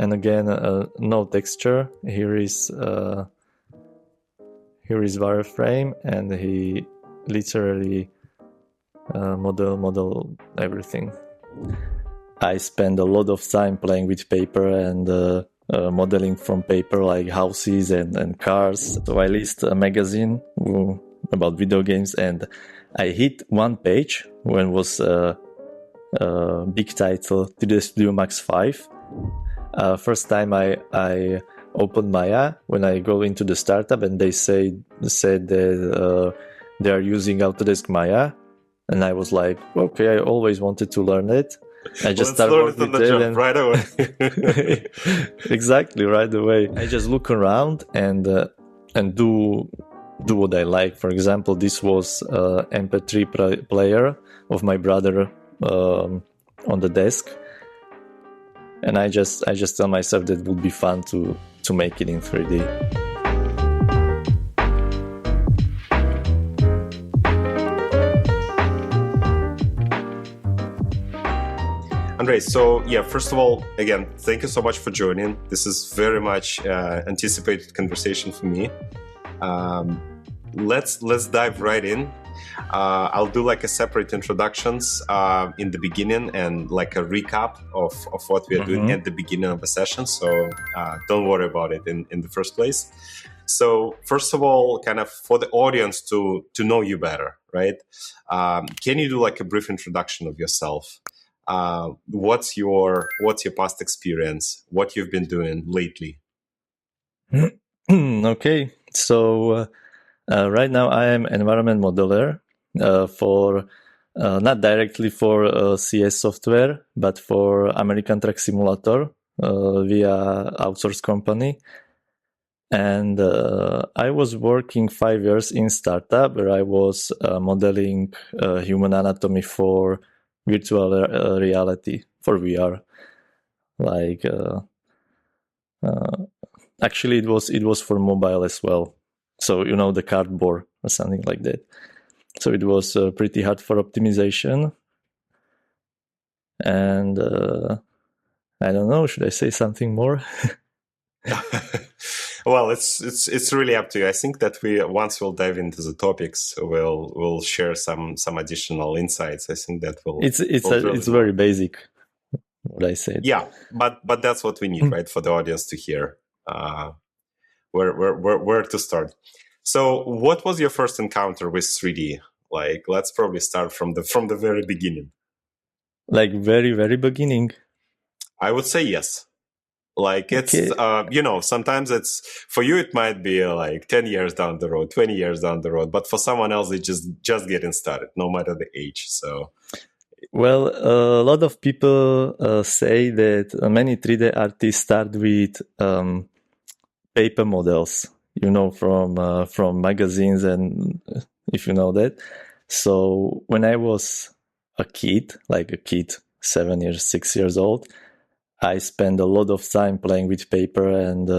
and again, no texture. Here is wireframe, and he literally model everything. I spend a lot of time playing with paper and modeling from paper, like houses and cars. So I list a magazine about video games, and I hit one page when was a big title, to the Studio Max 5. First time I opened Maya when I go into the startup, and they said that they are using Autodesk Maya, and I was like, okay, I always wanted to learn it. I just started on the job right away. Exactly, right away. I just look around and do what I like. For example, this was MP3 player of my brother on the desk, and I just tell myself that it would be fun to make it in 3D. Ondrej, so yeah, first of all, again, thank you so much for joining. This is very much anticipated conversation for me. Let's dive right in. I'll do like a separate introductions in the beginning and like a recap of what we are doing at the beginning of the session. So don't worry about it in the first place. So first of all, kind of for the audience to know you better, right? Can you do like a brief introduction of yourself? What's your past experience? What you've been doing lately? Okay, so right now I am environment modeler for not directly for CS software, but for American Truck Simulator via outsource company. And I was working 5 years in startup where I was modeling human anatomy for virtual reality, for VR. Like actually it was for mobile as well. So the cardboard or something like that. So it was pretty hard for optimization. And I don't know, should I say something more? Well, it's really up to you. I think that once we'll dive into the topics, we'll share some additional insights. I think that will. It's very basic what I said. Yeah, but that's what we need, right, for the audience to hear where to start. So, what was your first encounter with 3D? Like, let's probably start from the very beginning. Like very, very beginning. I would say yes. Like it's, okay. Sometimes it's, for you, it might be like 10 years down the road, 20 years down the road, but for someone else, it's just getting started, no matter the age. So, well, a lot of people say that many 3D artists start with paper models, from magazines, and if you know that. So when I was a kid, 7 years, 6 years old, I spent a lot of time playing with paper and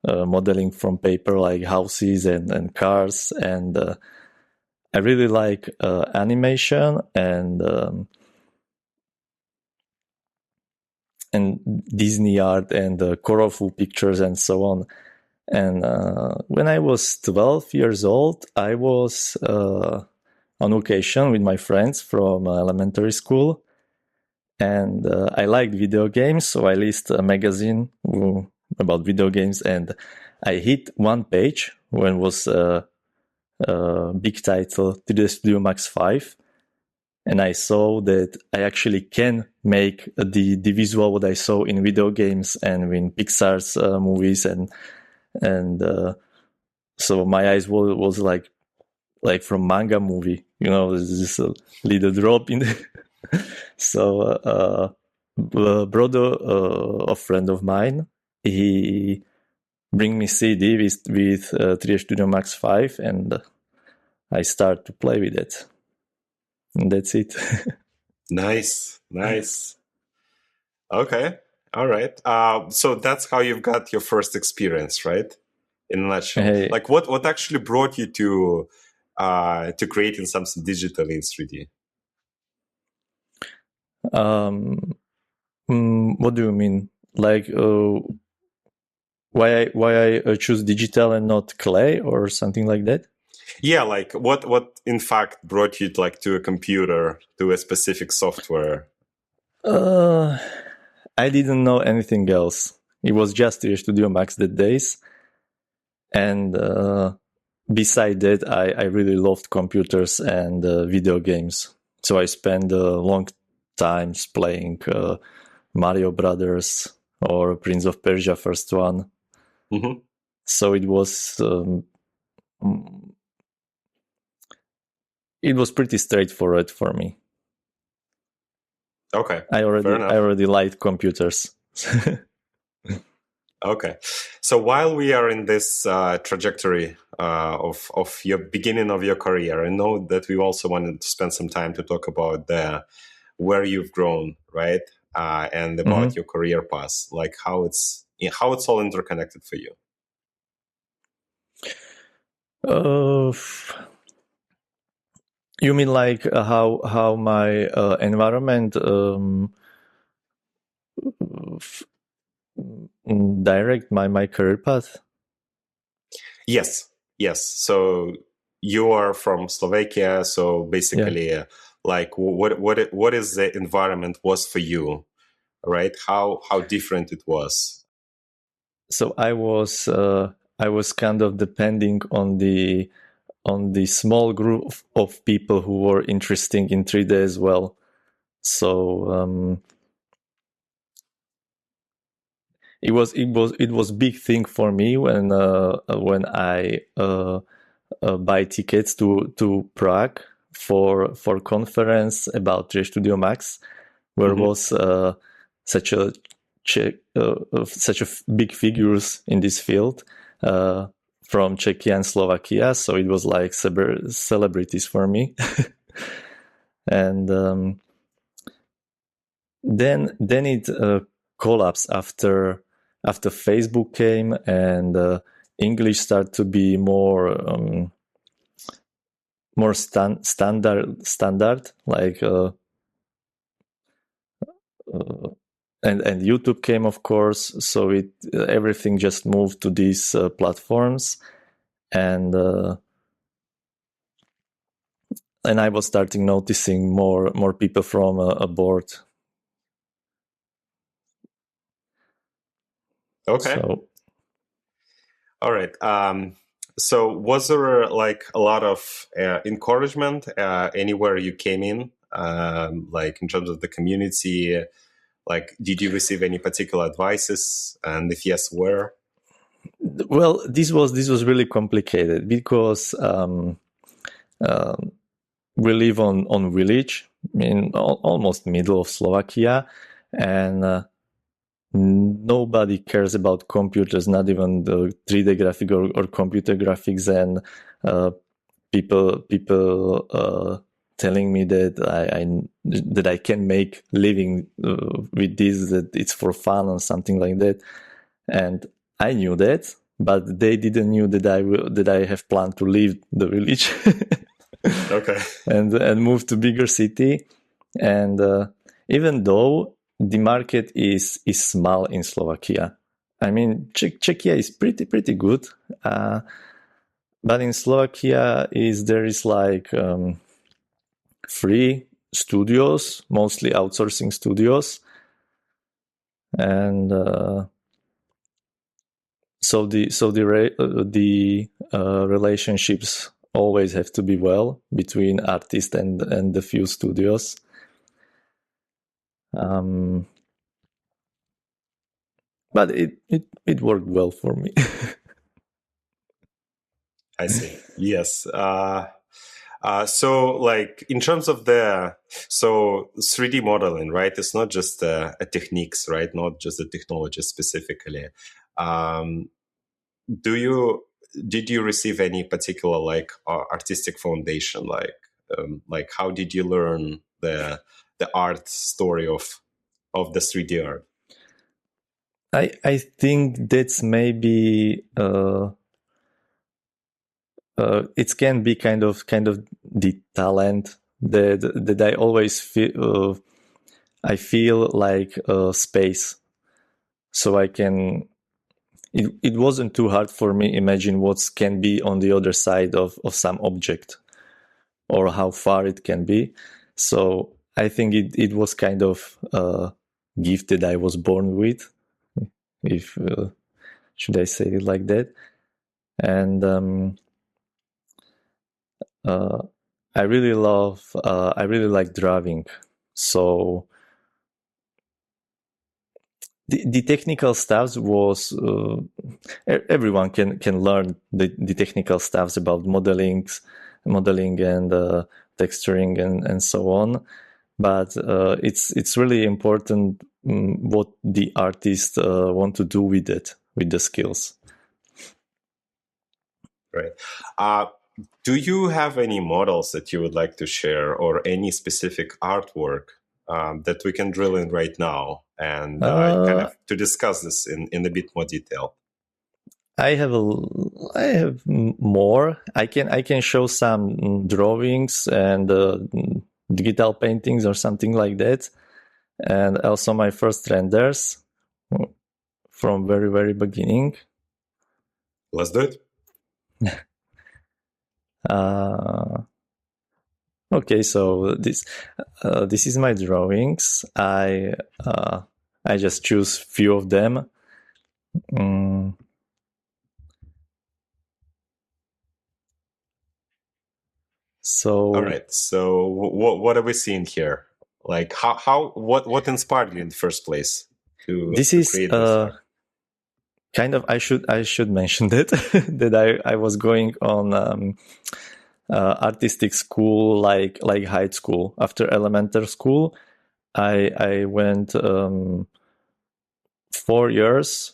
modeling from paper, like houses and cars. And I really like animation and Disney art and colorful pictures and so on. And when I was 12 years old, I was on vacation with my friends from elementary school. And I liked video games, so I listed a magazine about video games, and I hit one page when was a big title, to the Studio Max 5. And I saw that I actually can make the visual what I saw in video games and in Pixar's movies, and so my eyes was like from manga movie, there's just a little drop in the so a brother, a friend of mine, he bring me CD with 3D Studio Max 5, and I start to play with it. And that's it. Nice. Okay. All right. So that's how you've got your first experience, right? In a nutshell. Hey. Like what actually brought you to creating something digitally in 3D? What do you mean? Like why I choose digital and not clay or something like that? Yeah, like what in fact brought you like to a computer, to a specific software? I didn't know anything else. It was just Studio Max that days, and beside that, I really loved computers and video games. So I spent long times playing Mario Brothers or Prince of Persia first one. Mm-hmm. So it was pretty straightforward for me. Okay, I fair enough. already liked computers. Okay, so while we are in this trajectory of your beginning of your career, I know that we also wanted to spend some time to talk about where you've grown, right, and about your career path, like how it's all interconnected for you. You mean like how my environment direct my career path? Yes. So you are from Slovakia, so basically, like what is the environment was for you, right? How different it was. So I was kind of depending on the small group of people who were interested in 3D as well. So it was big thing for me when I buy tickets to Prague for conference about Studio Max, where was such a big figures in this field from Czechia and Slovakia. So it was like celebrities for me. And then it collapsed after Facebook came and English started to be more standard, like and YouTube came, of course. So everything just moved to these platforms, and I was starting noticing more people from abroad. Okay. So, all right. So was there like a lot of encouragement anywhere you came in, like in terms of the community? Like, did you receive any particular advices? And if yes, where? Well, this was really complicated because we live on village in almost middle of Slovakia, and nobody cares about computers, not even the 3D graphic or computer graphics, and people telling me that I can make living with this, that it's for fun or something like that, and I knew that, but they didn't knew that I have planned to leave the village. Okay. and move to bigger city, and even though the market is small in Slovakia, I mean Czechia is pretty good, but in Slovakia there is like free studios, mostly outsourcing studios, and so the relationships always have to be well between artists and the few studios. But it worked well for me. I see. Yes. So like in terms of 3D modeling, right? It's not just a techniques, right? Not just the technology specifically. Did you receive any particular like artistic foundation? Like how did you learn the art story of the 3D art? I think that's maybe it can be kind of the talent that I always feel. I feel like space. so I can. It wasn't too hard for me imagine what can be on the other side of some object, or how far it can be. So I think it was kind of a gift that I was born with, if should I say it like that. And I really like drawing. So the technical stuff was everyone can learn the technical stuffs about modeling and texturing and so on. But it's really important what the artists want to do with it, with the skills. Right. Do you have any models that you would like to share, or any specific artwork that we can drill in right now, and kind of to discuss this in a bit more detail? I have more. I can show some drawings and digital paintings or something like that, and also my first renders from very beginning. Let's do it. Okay, so this is my drawings. I just choose few of them. So all right. So what are we seeing here? Like what inspired you in the first place to create this? Kind of, I should mention that that I was going on artistic school, like high school. After elementary school, I went 4 years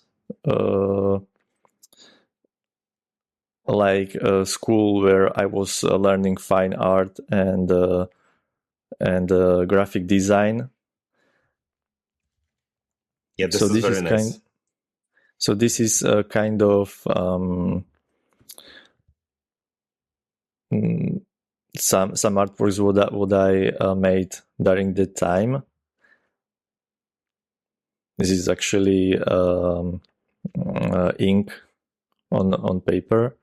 like a school where I was learning fine art and graphic design. Yeah, this is very nice. So this is a kind of some artworks what I made during the time. This is actually ink on paper.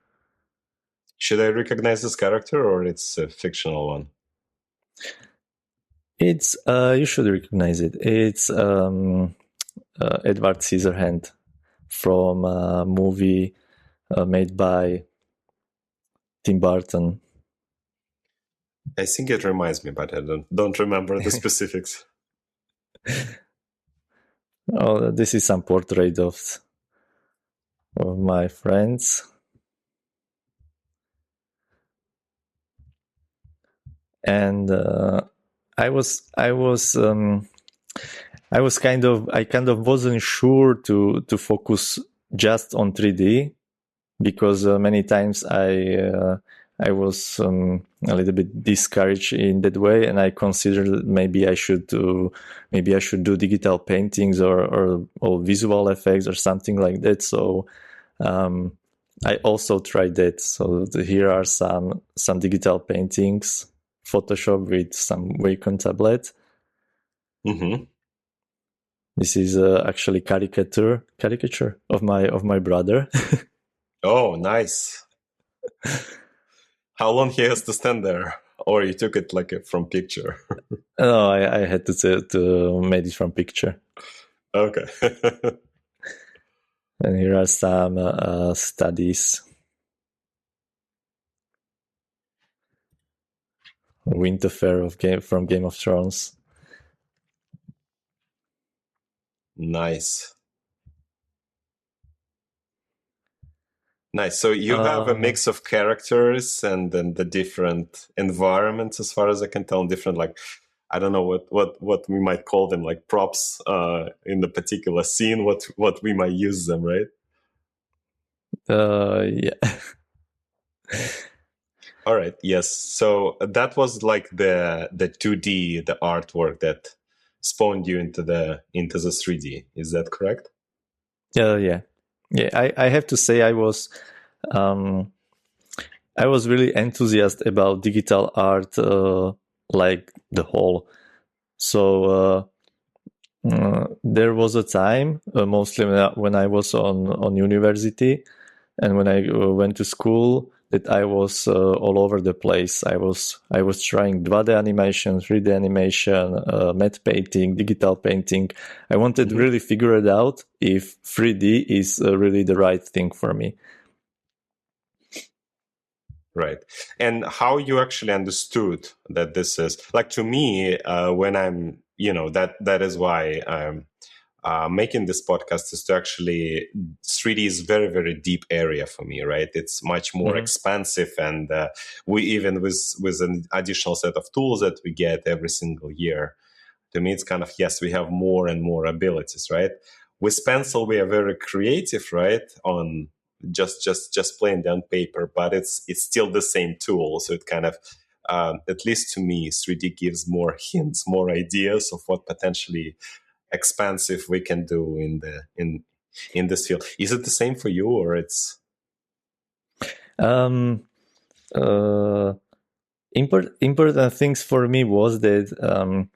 Should I recognize this character, or it's a fictional one? It's you should recognize it. It's Edward Scissorhand from a movie made by Tim Burton. I think it reminds me, but I don't remember the specifics. Oh, this is some portrait of my friends. And I kind of wasn't sure to focus just on 3D, because many times I was a little bit discouraged in that way, and I considered maybe I should do digital paintings or visual effects or something like that. So I also tried that. So here are some digital paintings, Photoshop with some Wacom tablet. Mm-hmm. This is actually caricature of my brother. Oh, nice. How long he has to stand there, or you took it like from picture? No, I had to made it from picture. Okay. And here are some studies. Winterfell from Game of Thrones. Nice. So you have a mix of characters and then the different environments, as far as I can tell, different, like, I don't know what we might call them, like props in the particular scene, what we might use them, right? Yeah. All right. Yes. So that was like the 2D, the artwork that spawned you into the 3D. Is that correct? Yeah. I have to say I was really enthusiastic about digital art, like the whole. So There was a time, mostly when I was on university and when I went to school, that I was all over the place. I was trying 2D animation, 3D animation, matte painting, digital painting. I wanted to really figure it out if 3D is really the right thing for me. Right. And how you actually understood that this is, like, to me, when I'm, that is why I'm making this podcast, is to actually, 3D is very, very deep area for me, right? It's much more expansive, and we, even with an additional set of tools that we get every single year, to me it's kind of, yes, we have more and more abilities, right? With pencil we are very creative, right, on just playing down paper, but it's still the same tool. So it kind of, at least to me, 3D gives more hints, more ideas of what potentially expansive we can do in this field. Is it the same for you, or it's important things for me was that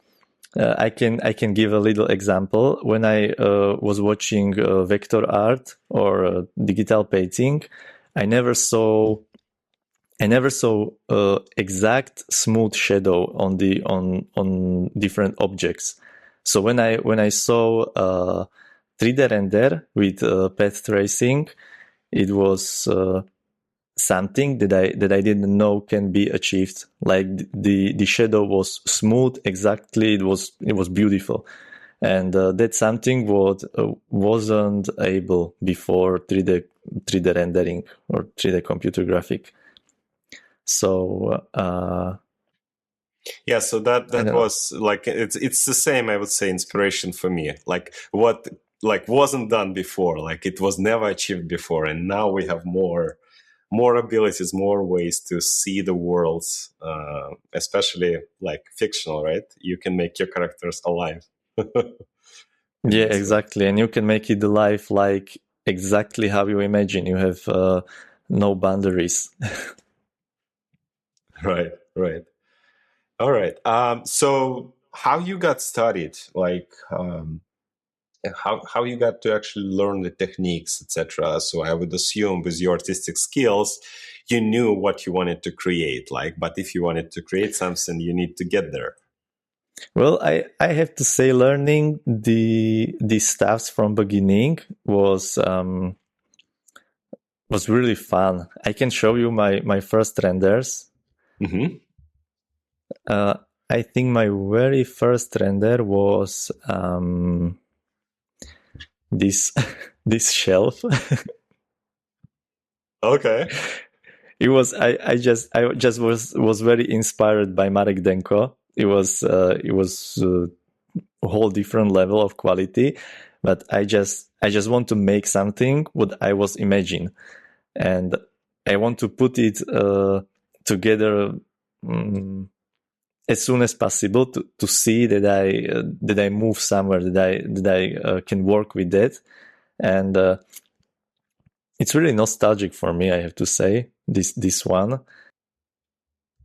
I can give a little example. When I was watching vector art or digital painting, I never saw exact smooth shadow on different objects. So when I saw 3D render with path tracing, it was something that I didn't know can be achieved. Like the shadow was smooth exactly. It was beautiful, and that's something what wasn't able before 3D rendering or 3D computer graphic. So yeah, so that was like, it's the same, I would say, inspiration for me. Like what wasn't done before, like it was never achieved before, and now we have more abilities, more ways to see the worlds, especially like fictional, right? You can make your characters alive. Yeah, exactly. And you can make it alive like exactly how you imagine. You have no boundaries. Right. All right. So how you got started, like, how you got to actually learn the techniques, etc. So I would assume with your artistic skills, you knew what you wanted to create, like, but if you wanted to create something, you need to get there. Well, I have to say, learning the stuffs from beginning was really fun. I can show you my first renders. I think my very first render was this this shelf. Okay. It was I just was very inspired by Marek Denko. It was a whole different level of quality, but I just want to make something what I was imagining, and I want to put it together as soon as possible to see that I move somewhere, that I can work with that, and it's really nostalgic for me, I have to say, this one.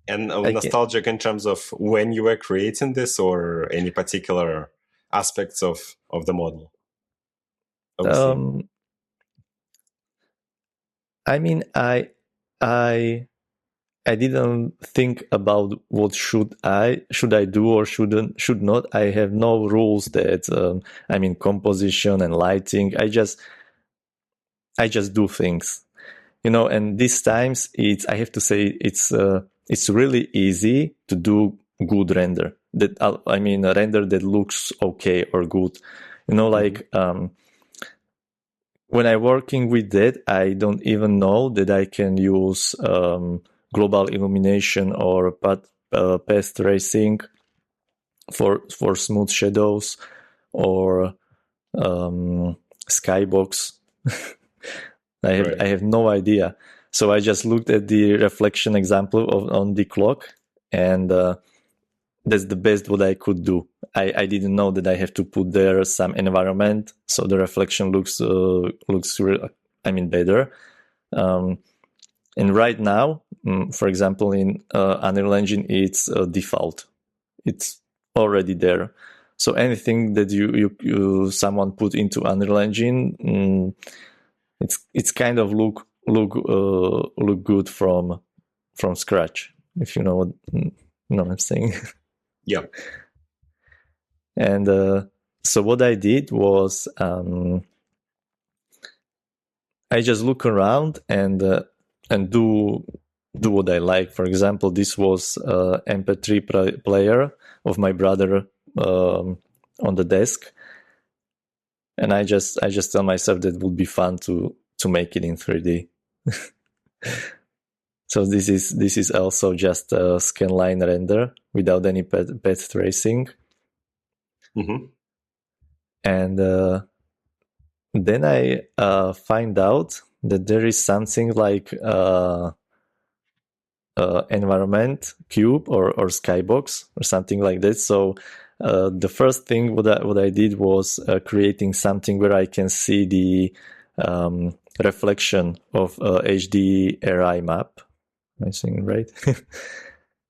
And nostalgic in terms of when you were creating this, or any particular aspects of the model? I mean, I didn't think about what should I do or should not. I have no rules that composition and lighting. I just do things, and these times I have to say it's really easy to do good render, that a render that looks okay or good, like when I'm working with that, I don't even know that I can use global illumination or path tracing for smooth shadows, or skybox. I have no idea. So I just looked at the reflection example on the clock, and that's the best what I could do. I didn't know that I have to put there some environment so the reflection looks better. And right now, for example, in Unreal Engine, it's default. It's already there. So anything that you someone put into Unreal Engine, it's kind of look good from scratch, if you know what I'm saying. Yeah. And so what I did was I just look around and do what I like. For example, this was MP3 player of my brother on the desk, and I just tell myself that it would be fun to make it in 3D. So this is also just a scanline render without any path tracing. Mm-hmm. And then I find out that there is something like environment cube or skybox or something like that. So the first thing what I did was creating something where I can see the reflection of HDRI map. I think right.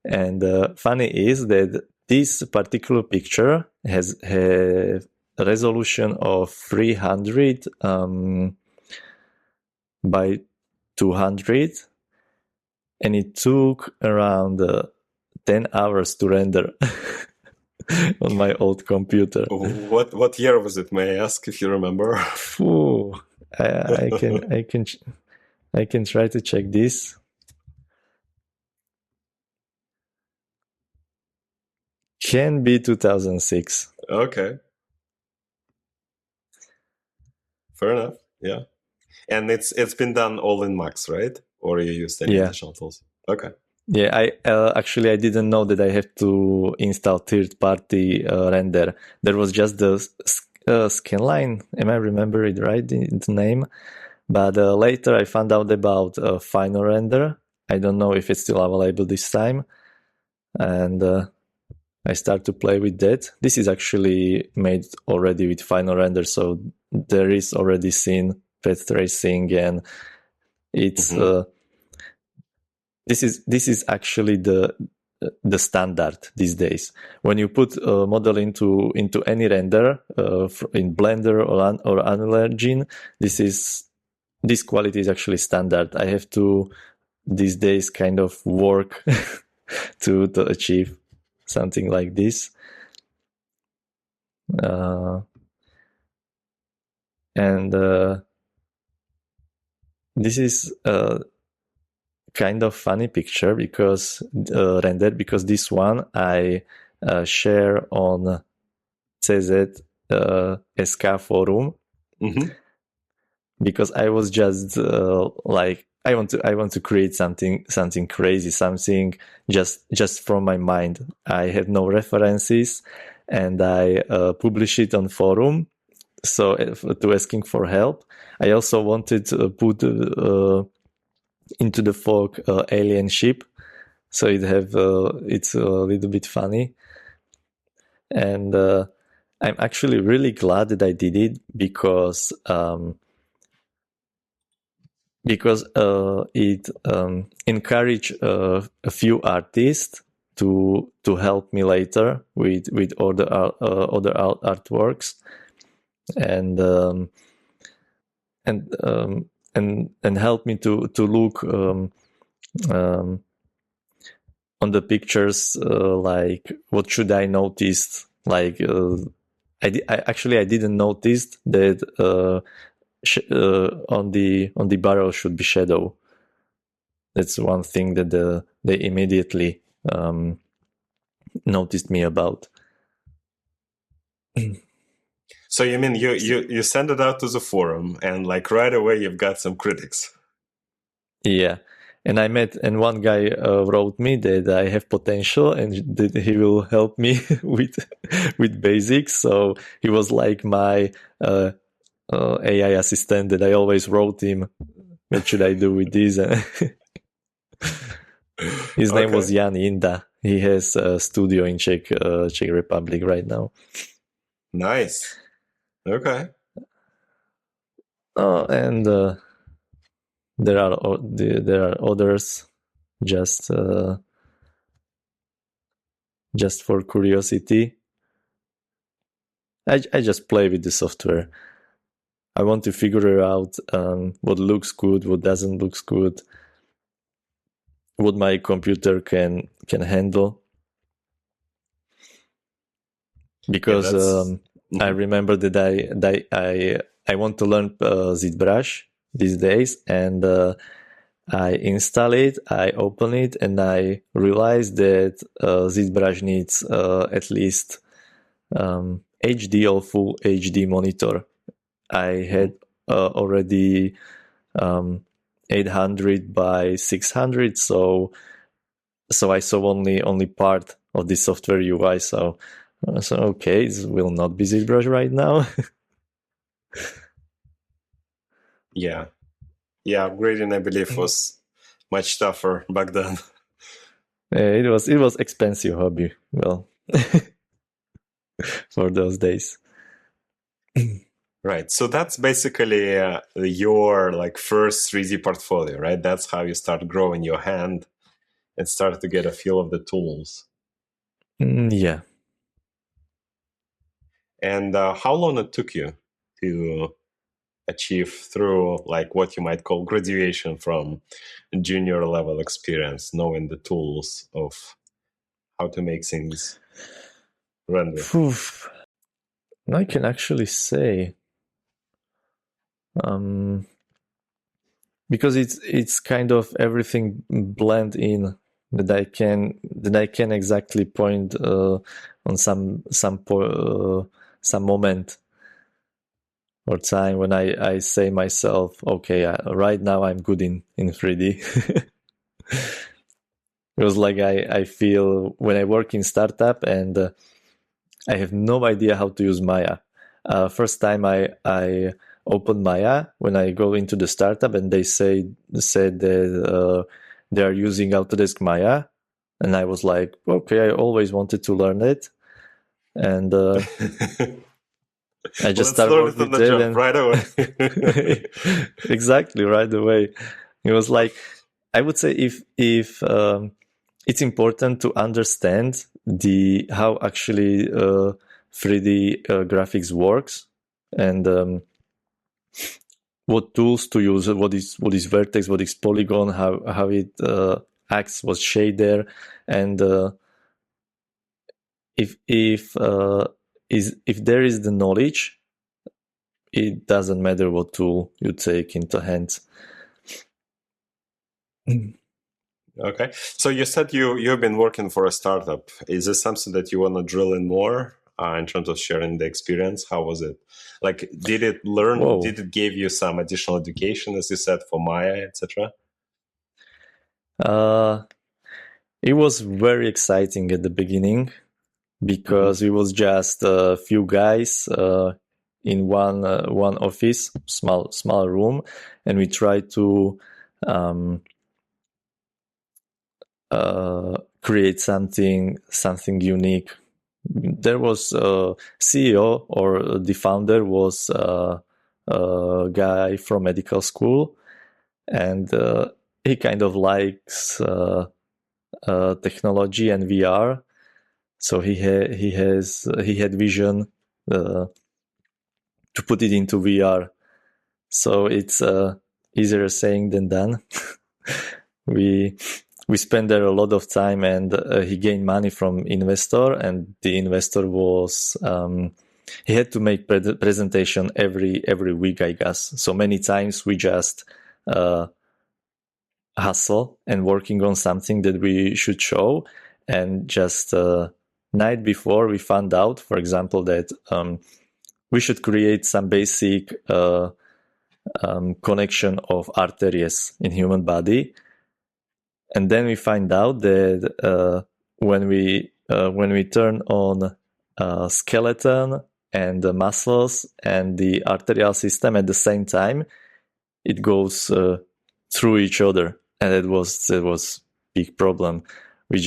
And funny is that this particular picture has a resolution of 300 by 200, and it took around 10 hours to render on my old computer. What year was it? May I ask if you remember? Ooh, I can try to check this. Can be 2006. Okay. Fair enough. Yeah. And it's been done all in Max, right? Or you used any additional tools? Okay. Yeah, I actually I didn't know that I have to install third-party render. There was just the scanline. Am I remember it right? The name, but later I found out about final render. I don't know if it's still available this time, and I start to play with that. This is actually made already with final render, so there is already seen path tracing, and it's this is actually the standard these days. When you put a model into any render in Blender or Unreal Engine, this quality is actually standard. I have to these days kind of work to achieve something like this. And this is kind of funny picture because rendered because this one I share on CZ SK forum because I was just like I want to create something crazy, something just from my mind. I have no references, and I publish it on forum. So to asking for help. I also wanted to put into the fork alien ship, so it's a little bit funny, and I'm actually really glad that I did it because it encouraged a few artists to help me later with other artworks, and help me to look on the pictures, like what should I notice? Like I didn't notice that on the barrel should be shadow. That's one thing that they immediately noticed me about. So you mean you send it out to the forum and like right away you've got some critics? Yeah. And one guy wrote me that I have potential and that he will help me with basics. So he was like my AI assistant that I always wrote him, what should I do with this? His name was Jan Inda. He has a studio in Czech Republic right now. Nice. Okay. And there are others just for curiosity. I just play with the software. I want to figure out what looks good, what doesn't look good, what my computer can handle. Because I remember that I want to learn ZBrush these days, and I install it, I open it, and I realize that ZBrush needs at least HD or full HD monitor. I had already 800 by 600, so I saw only part of the software UI. So okay, it will not be ZBrush right now. Yeah, upgrading, I believe, was much tougher back then. It was expensive hobby. Well, for those days. Right. So that's basically your like first 3D portfolio, right? That's how you start growing your hand and start to get a feel of the tools. Yeah. And how long it took you to achieve through like what you might call graduation from junior level experience, knowing the tools of how to make things render? I can actually say, because it's kind of everything blend in, that I can exactly point on some moment or time when I say myself, okay, right now I'm good in 3D. It was like I feel when I work in startup and I have no idea how to use Maya. First time I opened Maya when I go into the startup, and they said that they are using Autodesk Maya, and I was like, okay, I always wanted to learn it, and I just started working with it and right away. Exactly, right away. It was like, I would say if it's important to understand how actually 3D graphics works, and what tools to use, what is vertex, what is polygon, how it acts, what shader, and if there is the knowledge, it doesn't matter what tool you take into hands. Okay. So you said you've been working for a startup. Is this something that you want to drill in more in terms of sharing the experience? How was it? Like, did it learn? Whoa. Did it give you some additional education, as you said, for Maya, etc.? It was very exciting at the beginning because it was just a few guys in one office, small room, and we tried to create something unique. There was a CEO, or the founder was a guy from medical school, and he kind of likes technology and VR. So he had vision to put it into VR. So it's easier saying than done. We spent there a lot of time, and he gained money from investor, and the investor was he had to make presentation every week, I guess. So many times we just hustle and working on something that we should show, and just night before we found out, for example, that we should create some basic connection of arteries in human body. And then we find out that when we turn on skeleton and the muscles and the arterial system at the same time, it goes through each other, and it was big problem. We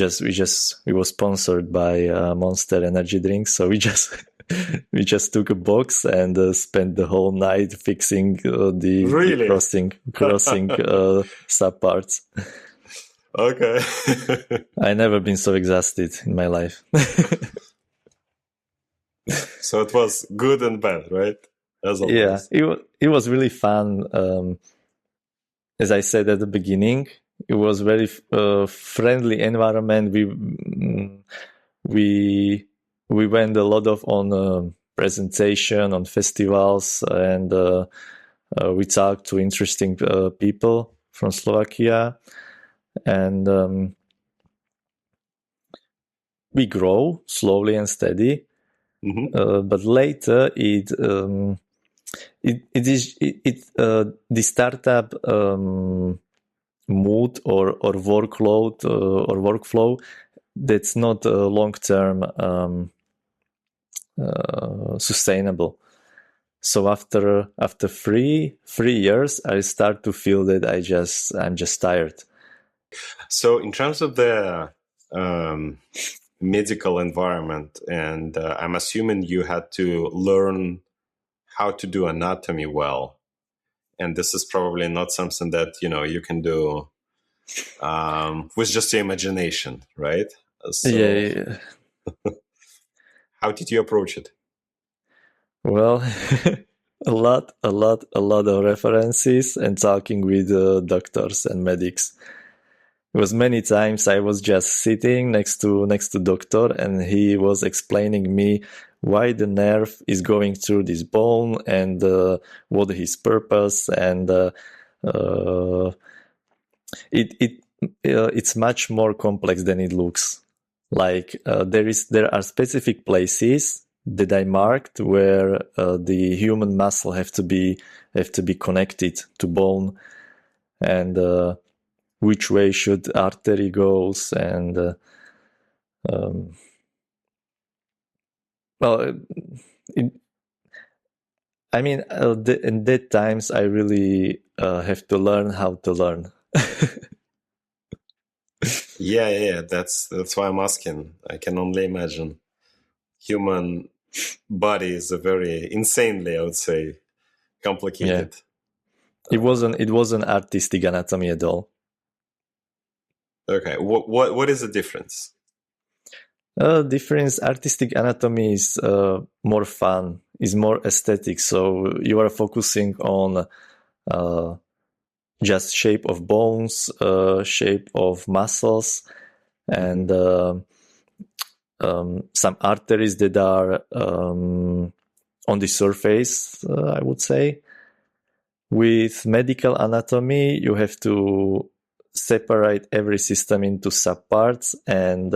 were sponsored by Monster energy drinks, so we just took a box and spent the whole night fixing the crossing subparts. Okay. I never been so exhausted in my life. So it was good and bad, right? As Yeah, always. it was really fun. As I said at the beginning, it was very friendly environment. We went a lot of on presentation on festivals, and we talked to interesting people from Slovakia, and we grow slowly and steady. But later the startup mood or workload or workflow, that's not long term sustainable. So after 3 years, I start to feel that I'm just tired. So in terms of the medical environment, and I'm assuming you had to learn how to do anatomy well, and this is probably not something that you can do with just your imagination, right? So Yeah. how did you approach it? Well, a lot of references and talking with doctors and medics. It was many times I was just sitting next to doctor, and he was explaining me why the nerve is going through this bone and what his purpose, and it's much more complex than it looks. Like there are specific places that I marked where the human muscle have to be connected to bone, and which way should artery goes, and well, I mean, in that times I really have to learn how to learn. Yeah. That's why I'm asking. I can only imagine. Human body is a very insanely, I would say, complicated. Yeah. It wasn't artistic anatomy at all. Okay, what is the difference? Difference, artistic anatomy is more fun, is more aesthetic. So you are focusing on just shape of bones, shape of muscles, and some arteries that are on the surface, I would say. With medical anatomy, you have to separate every system into subparts, and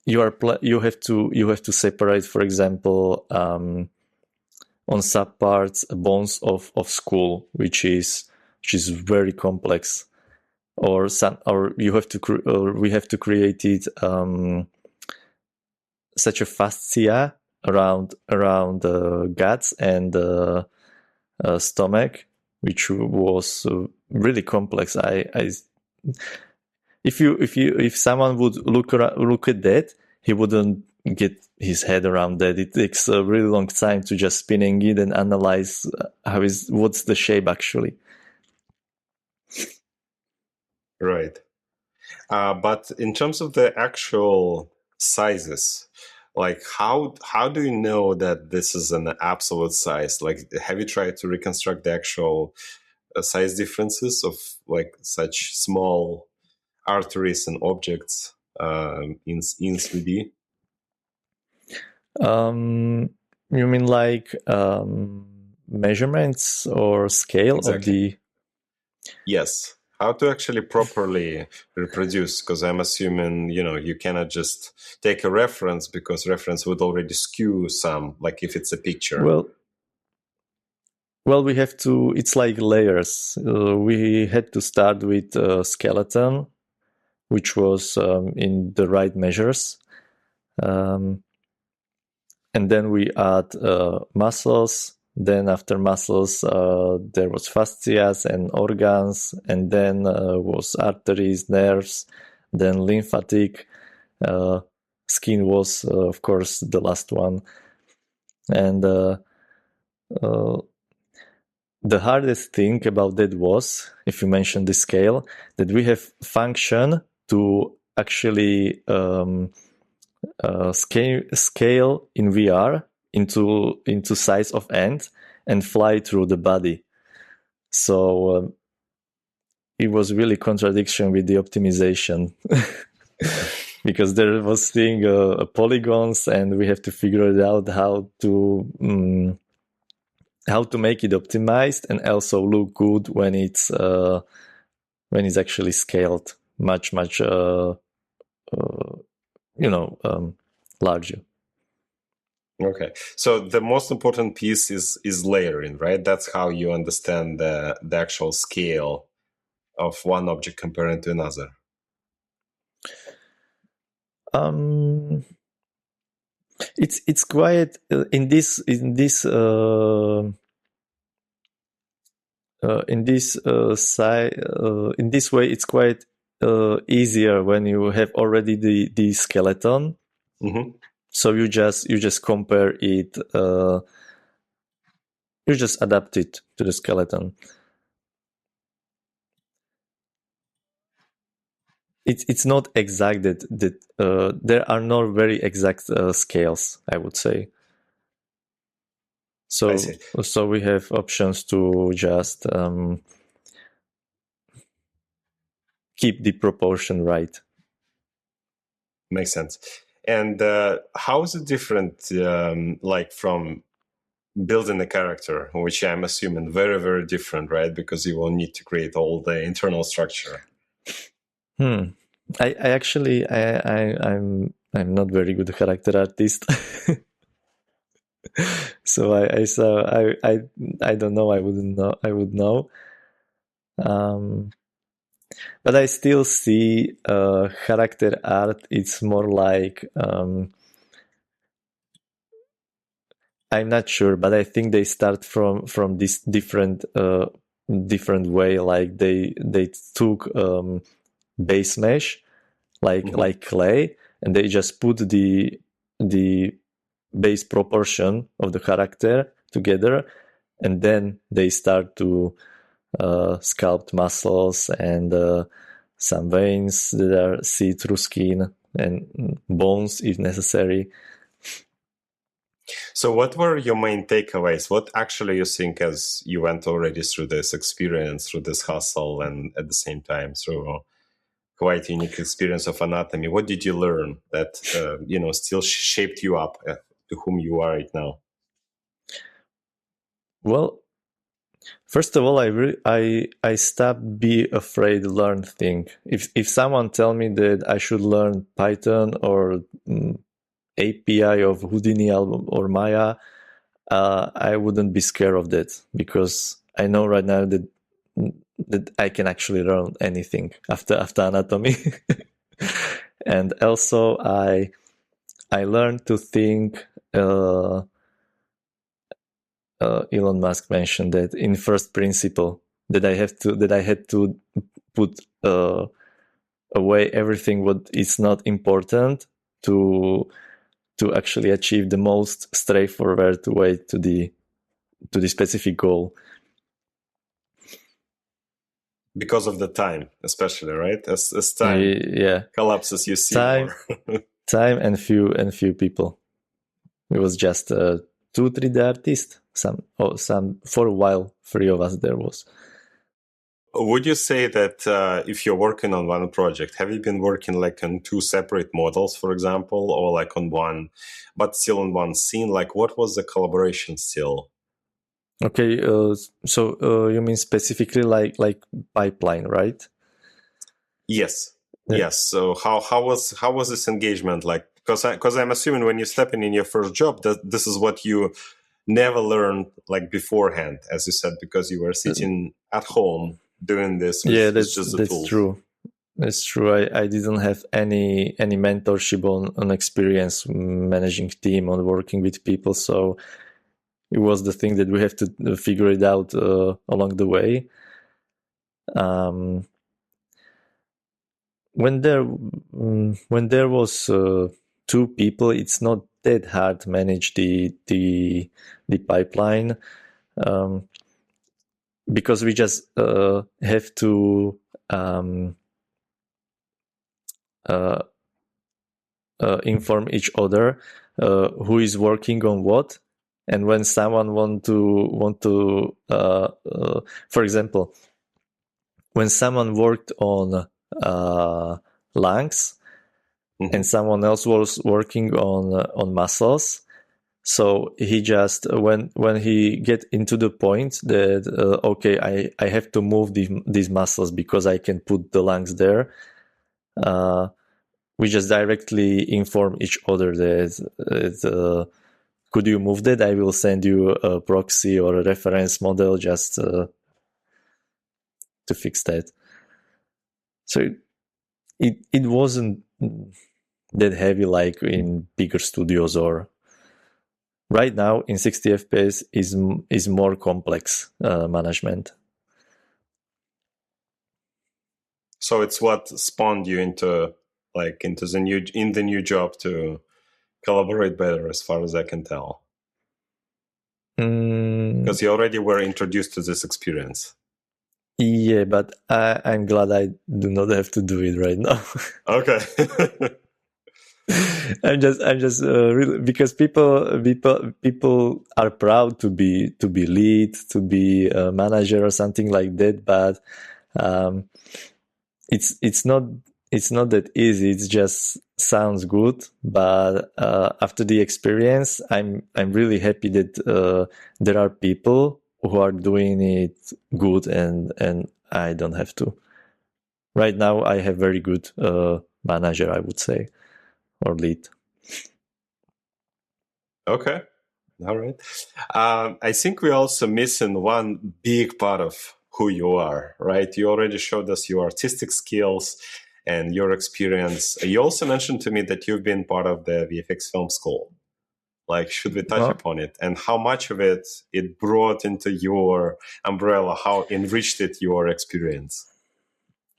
you have to separate, for example, on subparts bones of skull, which is very complex, or we have to create it such a fascia around guts and stomach, which was really complex. If someone would look at that, he wouldn't get his head around that. It takes a really long time to just spinning it and analyze what's the shape actually. Right. But in terms of the actual sizes, like how do you know that this is an absolute size? Like, have you tried to reconstruct the actual size differences of like such small arteries and objects in 3D? You mean like measurements or scale Exactly. of the? Yes. How to actually properly reproduce, because I'm assuming you cannot just take a reference, because reference would already skew some, like if it's a picture. Well, we have to. It's like layers. We had to start with skeleton, which was in the right measures, and then we add muscles. Then after muscles, there was fascias and organs, and then was arteries, nerves, then lymphatic. Skin was, of course, the last one, and the hardest thing about that was, if you mention the scale, that we have function to actually scale in VR into size of ant and fly through the body. So it was really contradiction with the optimization. Because there was thing polygons, and we have to figure it out how to make it optimized and also look good when it's actually scaled much larger. Okay, so the most important piece is layering, right? That's how you understand the actual scale of one object compared to another. It's quite in this way it's quite easier when you have already the skeleton. Mm-hmm. So you just compare it, you just adapt it to the skeleton. It's not exact that there are not very exact scales, I would say. So we have options to just keep the proportion right. Makes sense. And how is it different, like from building a character, which I'm assuming very, very different, right? Because you will need to create all the internal structure. I actually I'm not very good character artist. So I don't know. I wouldn't know. I would know. But I still see character art. It's more like I'm not sure, but I think they start from this different way. Like they took base mesh, like clay, and they just put the base proportion of the character together, and then they start to sculpt muscles and some veins that are see through skin and bones if necessary. So what were your main takeaways? What actually you think, as you went already through this experience, through this hustle, and at the same time through quite unique experience of anatomy, what did you learn that still shaped you up to whom you are right now? Well, first of all, I stopped be afraid to learn thing. If someone tell me that I should learn Python or API of Houdini or Maya, I wouldn't be scared of that, because I know right now that I can actually learn anything after anatomy. And also I learned to think. Elon Musk mentioned that in first principle, that I had to put away everything what is not important to actually achieve the most straightforward way to the specific goal. Because of the time, especially, right? As time collapses, you see more. Time and few people. It was just 2 3D artists. Some for a while, 3 of us there was. Would you say that if you're working on one project, have you been working like on 2 separate models, for example, or like on one, but still on one scene? Like, what was the collaboration still? Okay, so you mean specifically like pipeline, right? Yes. Yes. So how was this engagement like? Because I'm assuming when you step in your first job, that this is what you never learned like beforehand, as you said, because you were sitting at home doing this with that's just the tools. True. That's true. I didn't have any mentorship on experience managing team, on working with people, so it was the thing that we have to figure it out along the way. When there was 2 people, it's not that hard to manage the pipeline, because we just have to inform each other who is working on what. And when someone want to for example, when someone worked on lungs and someone else was working on muscles, so he just when he get into the point that okay, I have to move these muscles because I can put the lungs there, we just directly inform each other that could you move that? I will send you a proxy or a reference model just to fix that. So it wasn't that heavy like in bigger studios, or right now in 60 FPS is more complex management. So it's what spawned you into the new job to collaborate better, as far as I can tell. Because you already were introduced to this experience. Yeah, but I'm glad I do not have to do it right now. Okay. I'm just really, because people are proud to be lead, to be a manager or something like that, but it's not that easy. It just sounds good, but after the experience, I'm really happy that there are people who are doing it good, and I don't have to. Right now, I have very good manager, I would say, or lead. Okay, all right. I think we're also missing one big part of who you are, right? You already showed us your artistic skills and your experience. You also mentioned to me that you've been part of the VFX film school. Like, should we touch upon it? And how much of it brought into your umbrella, how enriched it your experience?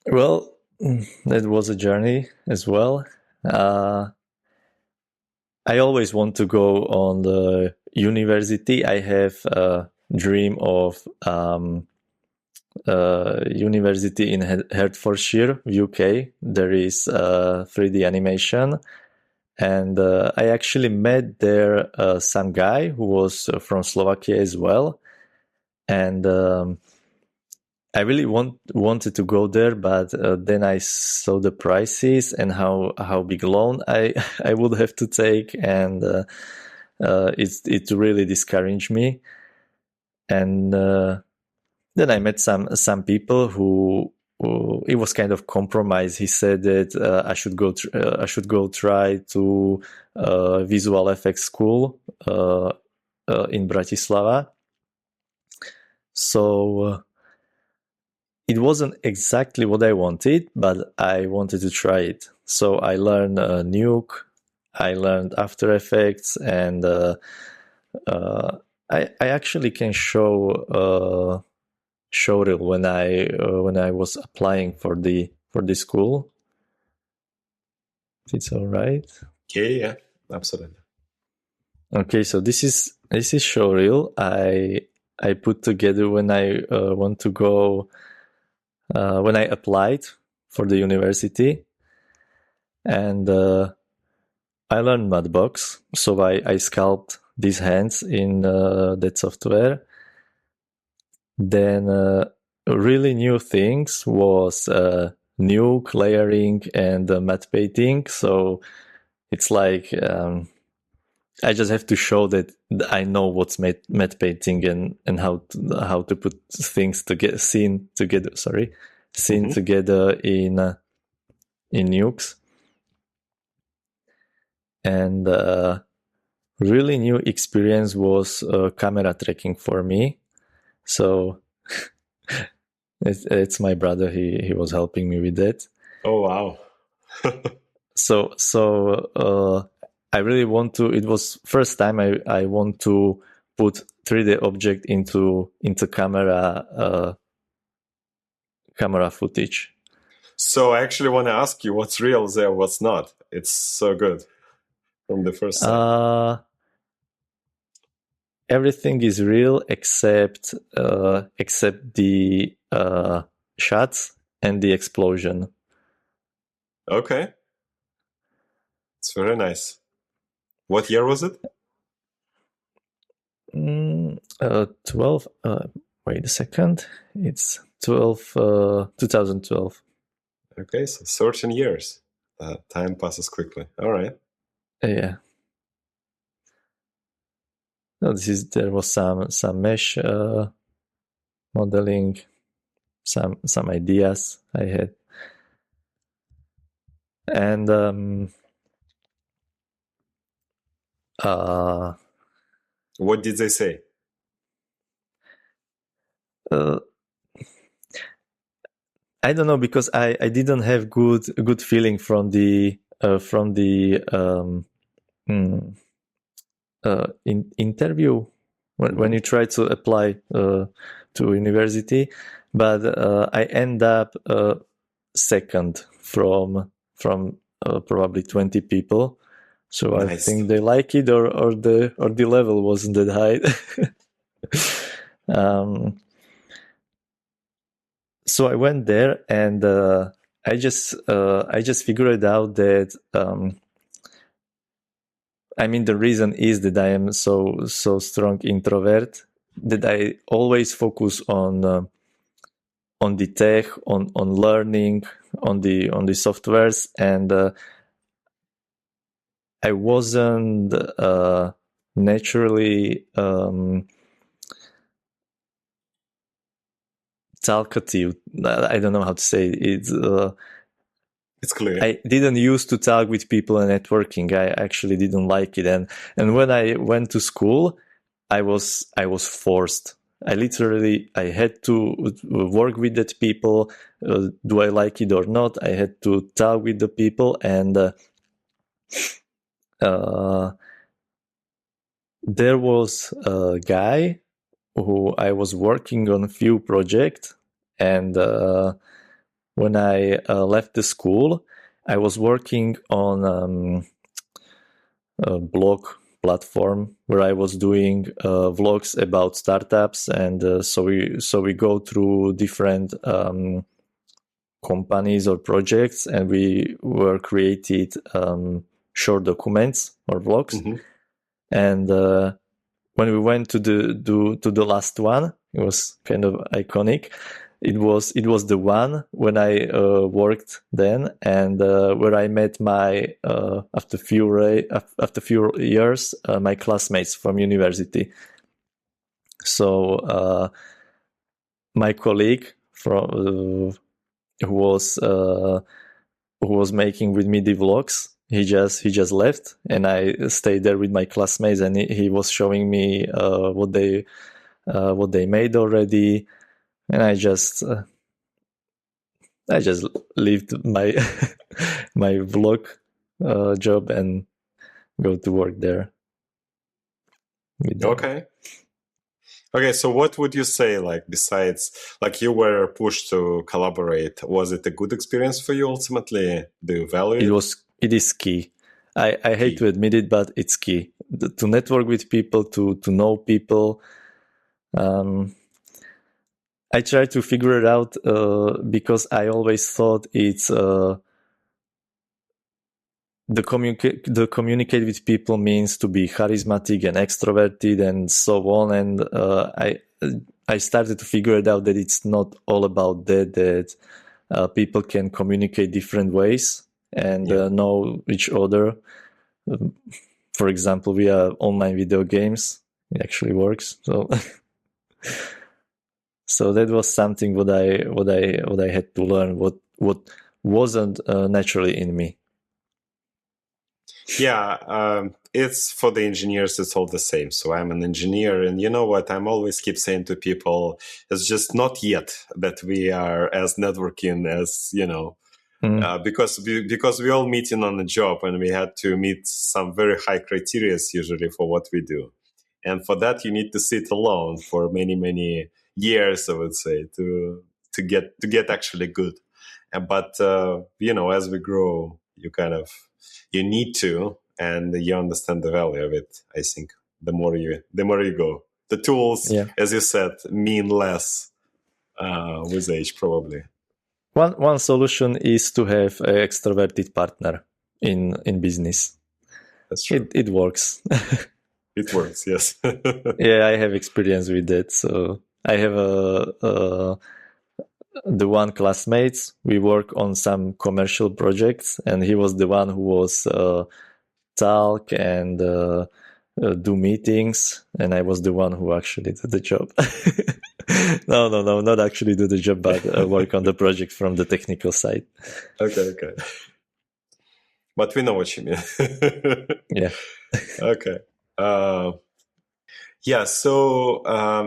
Well, that was a journey as well. I always want to go on the university. I have a dream of university in Hertfordshire, UK. There is 3D animation. And I actually met there some guy who was from Slovakia as well. And I really wanted to go there, but then I saw the prices and how big loan I would have to take, and it really discouraged me. And then I met some people who it was kind of compromise. He said that I should go try to visual effects school in Bratislava. So it wasn't exactly what I wanted, but I wanted to try it. So I learned Nuke, I learned After Effects, and I actually can show showreel when I was applying for the school. It's all right. Yeah, absolutely. Okay, so this is showreel I put together when I want to go. When I applied for the university, and I learned Mudbox, so I sculpt these hands in that software. Then really new things was nuke, layering, and matte painting. So it's like I just have to show that I know what's matte painting and how to put things scene together in nukes. And really new experience was camera tracking for me. So it's my brother. He was helping me with that. Oh wow! So I really want to. It was first time I want to put 3D object into camera footage. So I actually want to ask you what's real there, what's not. It's so good from the first side. Everything is real except the shots and the explosion. Okay. It's very nice. What year was it? 12. Wait a second. It's 2012. Okay, so 13 years. Time passes quickly. All right. Yeah. No, there was some mesh modeling, some ideas I had, and what did they say? I don't know, because I didn't have good feeling from the interview when you try to apply to university, but I end up second from probably 20 people. So nice. I think they like it, or the level wasn't that high. So I went there, and I just figured out that I mean, the reason is that I am so strong introvert, that I always focus on the tech, on learning, on the softwares, and I wasn't naturally talkative. I don't know how to say it. It's clear. I didn't used to talk with people and networking. I actually didn't like it, and when I went to school, I was forced. I had to work with that people. Do I like it or not? I had to talk with the people, and there was a guy who I was working on a few projects, and when I left the school, I was working on a blog platform where I was doing vlogs about startups, and so we go through different companies or projects, and we were created short documents or vlogs. Mm-hmm. And when we went to the last one, it was kind of iconic. It was the one when I worked then, and where I met my after few years my classmates from university. So my colleague who was making with me the vlogs, he just left, and I stayed there with my classmates, and he was showing me what they made already. And I just left my my vlog job and go to work there. Okay. So what would you say, like, besides, like, you were pushed to collaborate, was it a good experience for you ultimately? Do you value it? It is key. I hate to admit it, but it's key. To network with people, to know people. I try to figure it out because I always thought it's the communicate with people means to be charismatic and extroverted and so on. And I started to figure it out that it's not all about that people can communicate different ways and know each other. For example, we have online video games. It actually works. So that was something what I had to learn. What wasn't naturally in me. Yeah, it's for the engineers. It's all the same. So I'm an engineer, and you know what? I'm always keep saying to people, it's just not yet that we are as networking as because we all meeting on a job, and we had to meet some very high criteria usually for what we do, and for that you need to sit alone for many years, I would say, to get actually good. But as we grow, you need to, and you understand the value of it. I think the more you go, the tools, as you said, mean less with age, probably. One solution is to have an extroverted partner. in business. That's true. It works. It works, yes. Yeah, I have experience with that. So I have the one classmates. We work on some commercial projects, and he was the one who was talk and do meetings, and I was the one who actually did the job. No, not actually do the job, but work on the project from the technical side. Okay. But we know what you mean. Yeah. Okay. Yeah. So,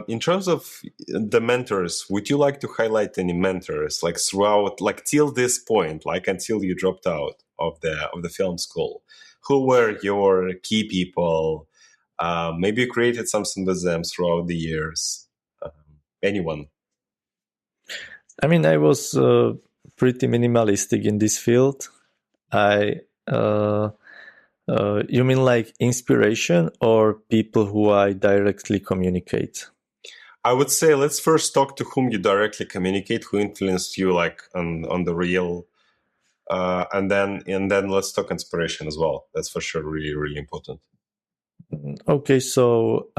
in terms of the mentors, would you like to highlight any mentors, like throughout, like till this point, like until you dropped out of the film school? Who were your key people? Maybe you created something with them throughout the years. Anyone? I mean, I was pretty minimalistic in this field. You mean like inspiration or people who I directly communicate? I would say let's first talk to whom you directly communicate, who influenced you, like on the real, and then let's talk inspiration as well. That's for sure really, really important. Okay, so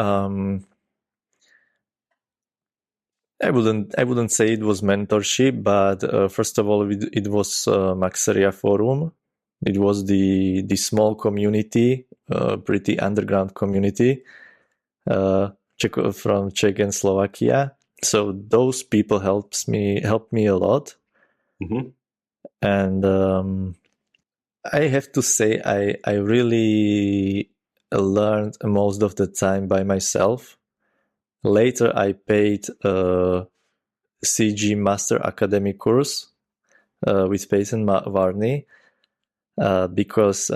I wouldn't say it was mentorship, but first of all, it was Maxeria Forum. It was the small community, pretty underground community, from Czech and Slovakia. So those people helped me a lot, and I have to say I really learned most of the time by myself. Later, I paid a CG Master Academy course with Peyton Varney because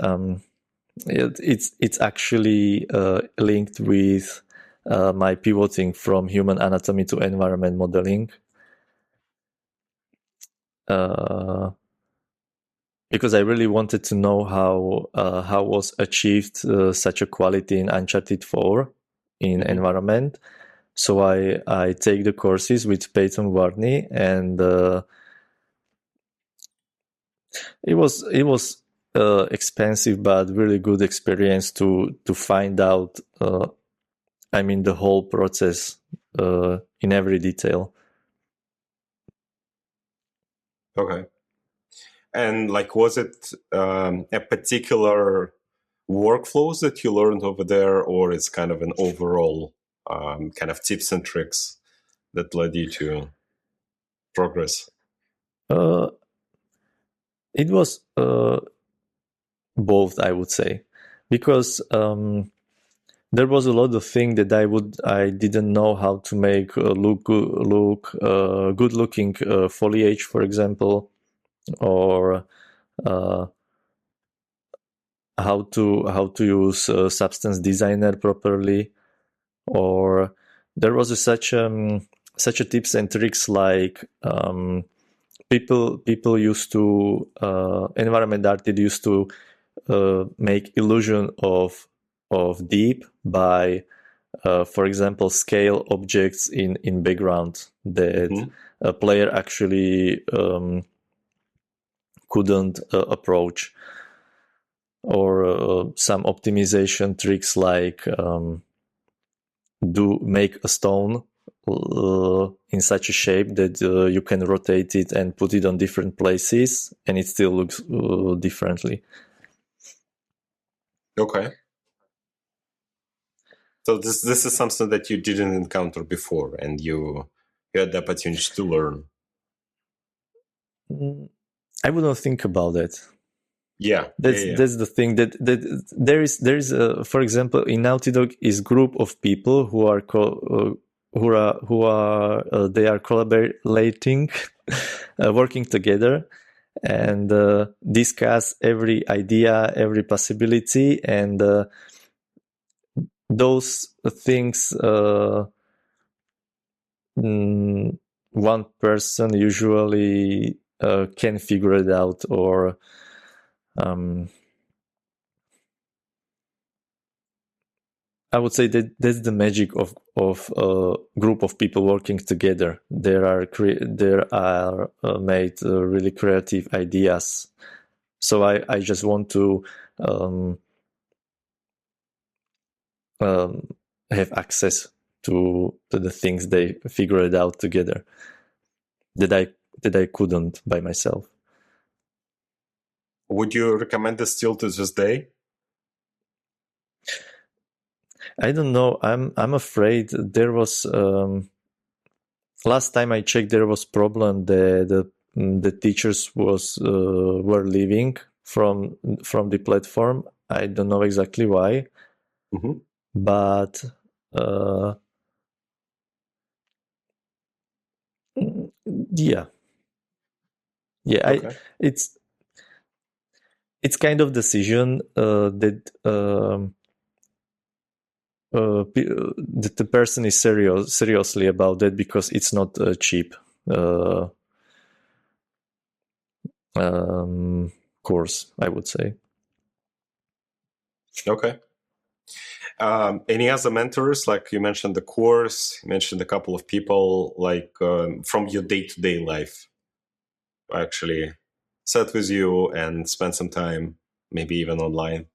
it's actually linked with my pivoting from human anatomy to environment modeling. Because I really wanted to know how was achieved such a quality in Uncharted 4 in environment. So I take the courses with Peyton Varney, and it was expensive but really good experience to find out. The whole process in every detail. Okay. And like, was it a particular workflows that you learned over there, or it's kind of an overall kind of tips and tricks that led you to progress? It was both, I would say, because there was a lot of things that I didn't know how to make look good looking foliage, for example, or how to use Substance Designer properly, or there was such a tips and tricks like people used to environment artists used to make illusion of deep by for example scale objects in background that a player actually couldn't approach, or some optimization tricks like make a stone in such a shape that you can rotate it and put it on different places and it still looks differently. Okay. So this is something that you didn't encounter before, and you had the opportunity to learn. I wouldn't think about it. Yeah, that's the thing, that there is for example, in Naughty Dog is group of people who are they are collaborating, working together, and discuss every idea, every possibility, and those things one person usually can figure it out, or I would say that that's the magic of a group of people working together. There are made really creative ideas So I just want to have access to the things they figured out together that I couldn't by myself. Would you recommend this still to this day? I don't know. I'm afraid there was last time I checked, there was problem. The teachers were leaving from the platform. I don't know exactly why, but yeah. Okay. It's kind of decision that that the person is seriously about that, because it's not cheap course, I would say. Okay. Any other mentors? Like you mentioned the course, you mentioned a couple of people, like from your day-to-day life, actually sat with you and spent some time, maybe even online.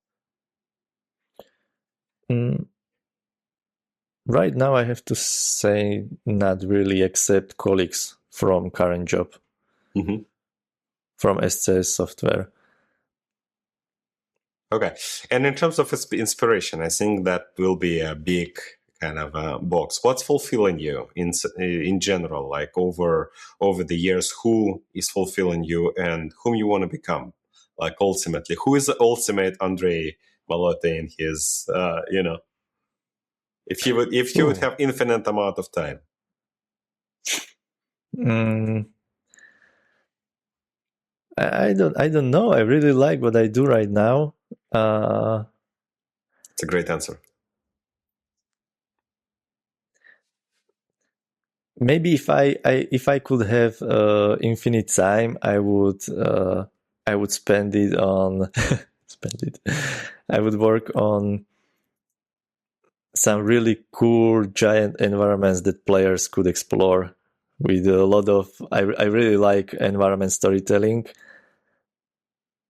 Right now, I have to say not really, except colleagues from current job, from SCS software. Okay. And in terms of inspiration, I think that will be a big kind of a box. What's fulfilling you in general, like over the years? Who is fulfilling you and whom you want to become? Like ultimately, who is the ultimate Ondrej Malota in his, if you would have infinite amount of time? I don't know. I really like what I do right now. It's a great answer. Maybe if I could have infinite time, I would spend it on I would work on some really cool giant environments that players could explore with a lot of. I really like environment storytelling,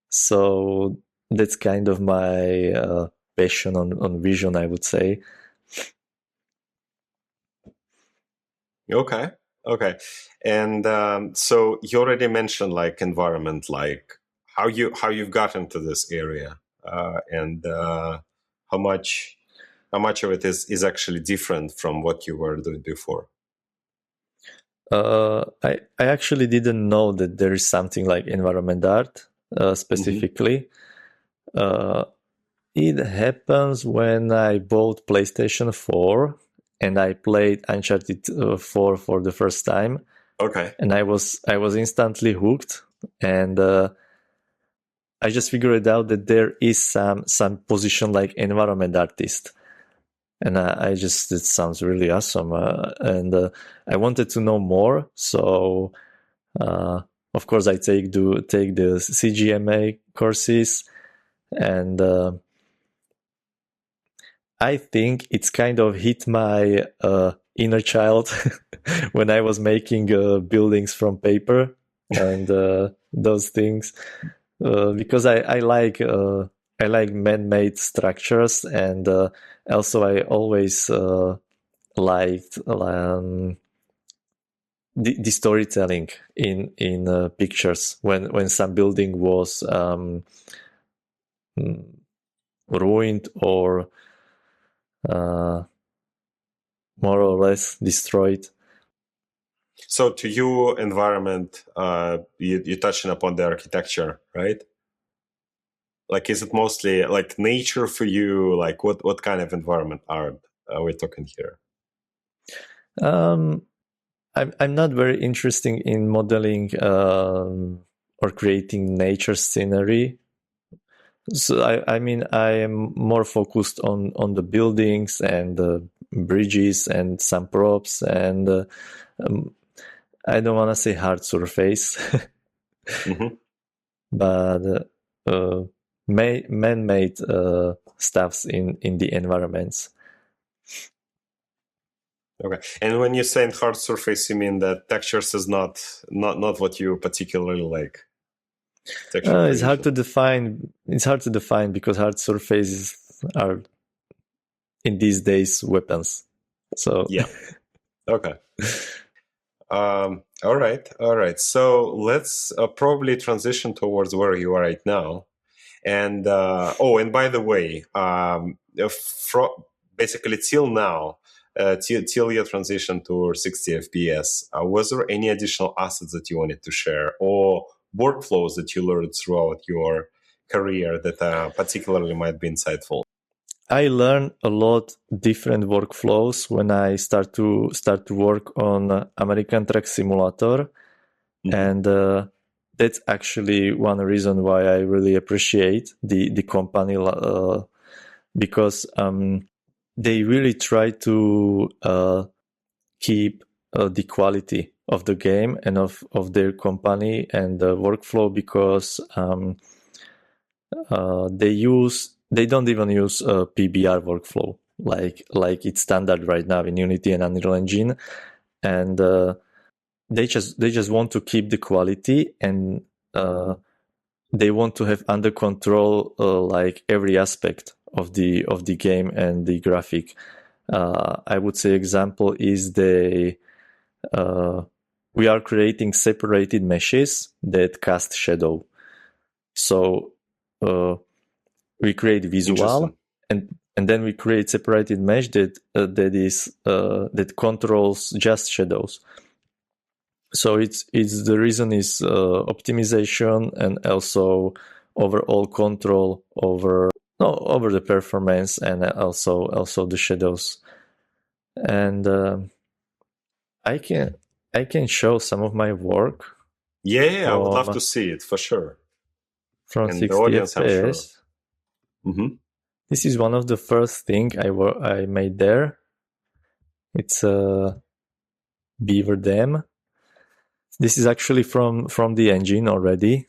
so that's kind of my passion on vision, I would say. Okay. And so you already mentioned like environment, like how you've gotten to this area, and how much of it is actually different from what you were doing before. I actually didn't know that there is something like environment art specifically. It happens when I bought PlayStation 4 and I played Uncharted 4 for the first time. Okay. And I was instantly hooked, and I just figured out that there is some position like environment artist, and I just, it sounds really awesome, and I wanted to know more. So of course I take the CGMA courses, and I think it's kind of hit my inner child when I was making buildings from paper and those things, because I like man-made structures, and also I always liked the storytelling in pictures when some building was ruined or more or less destroyed. So to you, environment, you're touching upon the architecture, right? Like, is it mostly like nature for you? Like, what kind of environment art are we talking here? I'm not very interested in modeling or creating nature scenery. So I mean, I am more focused on the buildings and the bridges and some props, and I don't want to say hard surface, but man-made stuffs in the environments. Okay. And when you say hard surface, you mean that textures is not what you particularly like? It's hard to define. It's hard to define because hard surfaces are in these days weapons. So yeah. Okay. All right. So let's probably transition towards where you are right now. And and by the way, basically till now, till your transition to 60 FPS, was there any additional assets that you wanted to share or workflows that you learned throughout your career that particularly might be insightful? I learned a lot different workflows when I start to work on American Truck Simulator, and that's actually one reason why I really appreciate the company because they really try to keep the quality of the game and of their company and the workflow because they don't even use a PBR workflow like it's standard right now in Unity and Unreal Engine, and they just want to keep the quality and they want to have under control like every aspect of the game and the graphic. I would say example is we are creating separated meshes that cast shadow. So we create visual and then we create separated mesh that controls just shadows. So it's the reason is optimization and also overall control over the performance and also the shadows. And I can show some of my work. Yeah, I would love to see it for sure. From and 60 FPS. Sure. Mm-hmm. This is one of the first thing I made there. It's a beaver dam. This is actually from the engine already.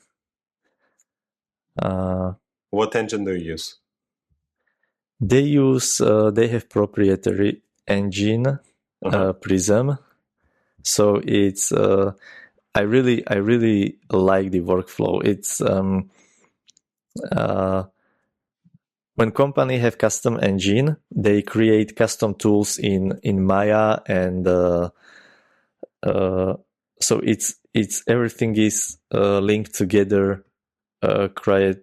What engine do you use? They have proprietary engine, Prism. So it's I really like the workflow. It's when company have custom engine, they create custom tools in Maya and so it's everything is linked together quite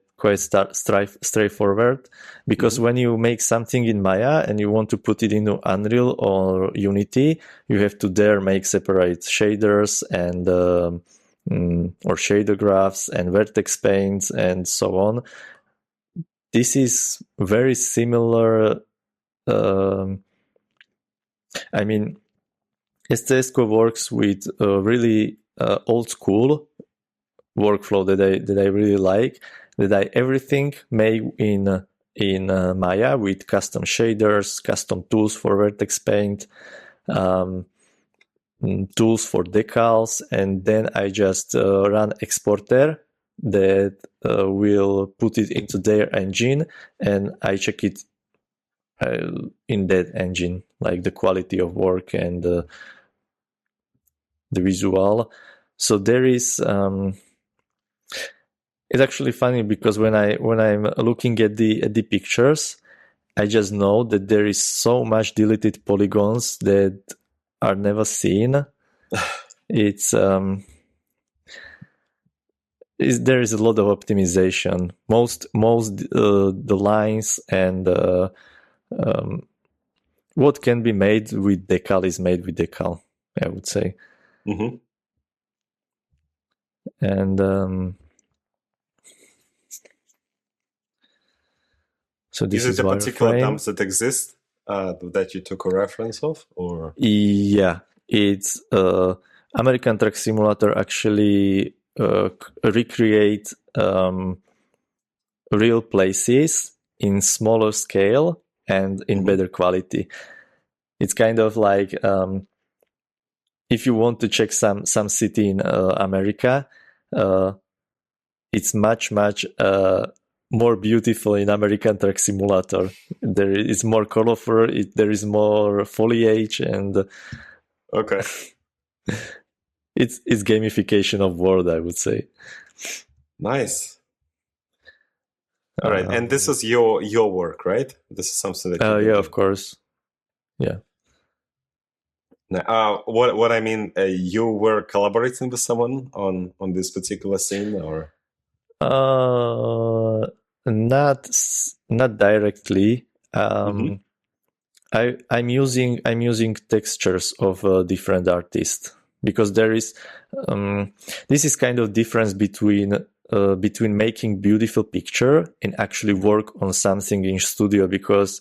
straightforward because when you make something in Maya and you want to put it into Unreal or Unity, you have to make separate shaders and or shader graphs and vertex paints and so on. This is very similar. I mean, STSCO works with a really old school workflow that I really like. Everything made in Maya with custom shaders, custom tools for vertex paint, tools for decals, and then I just run exporter that will put it into their engine, and I check it in that engine, like the quality of work and the visual. So there is. It's actually funny because when I'm looking at the pictures, I just know that there is so much deleted polygons that are never seen. It's there is a lot of optimization. Most the lines and what can be made with decal is made with decal, I would say. Mm-hmm. And so this is a particular dumps that exist that you took a reference of, or? Yeah, it's American Truck Simulator actually recreate real places in smaller scale and in better quality. It's kind of like if you want to check some city in America, it's much more beautiful in American Truck Simulator. There is more colorful. There is more foliage, and okay, it's gamification of world, I would say. Nice. All right, and this is your work, right? This is something that you yeah, of course. Yeah. What I mean, you were collaborating with someone on this particular scene, or? Not directly. Mm-hmm. I'm using textures of different artists, because there is this is kind of difference between making beautiful picture and actually work on something in studio, because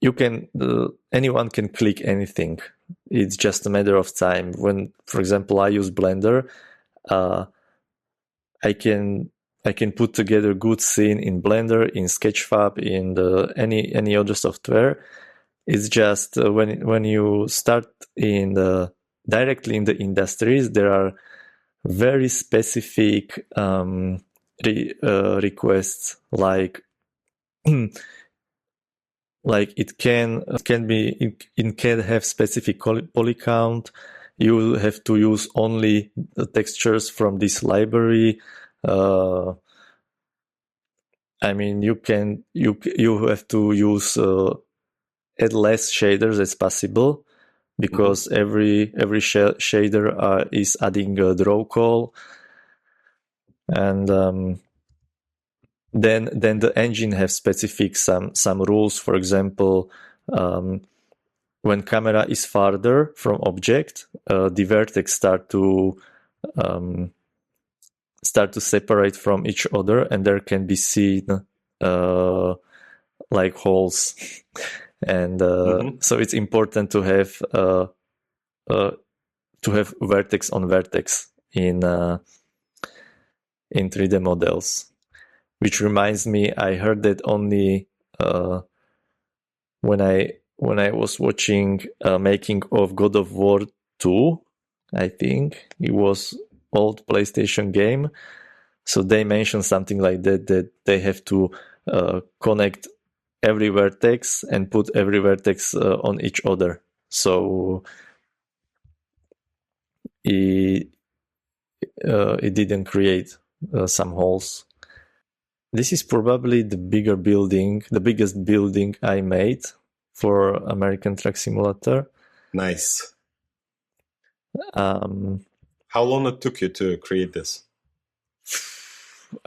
you can anyone can click anything. It's just a matter of time. When, for example, I use Blender, I can put together good scene in Blender, in Sketchfab, in any other software. It's just when you start directly in the industries, there are very specific requests, like it can have specific poly count. You have to use only the textures from this library. I mean, you have to use add less shaders as possible, because every shader is adding a draw call, and then the engine has specific some rules. For example, when camera is farther from object, the vertex start to separate from each other, and there can be seen like holes. And so it's important to have vertex on vertex in 3D models. Which reminds me, I heard that only when I was watching making of God of War 2, I think it was old PlayStation game. So they mentioned something like that they have to connect every vertex and put every vertex on each other. So it didn't create some holes. This is probably the biggest building I made for American Truck Simulator. Nice. How long it took you to create this?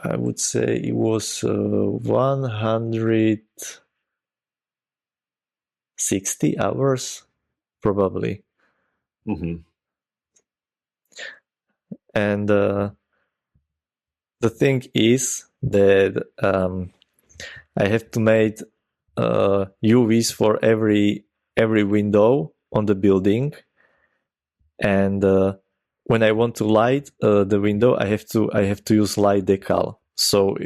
I would say it was 160 hours, probably. Mm-hmm. And the thing is that I have to make UVs for every window on the building, and when I want to light the window, I have to use light decal. So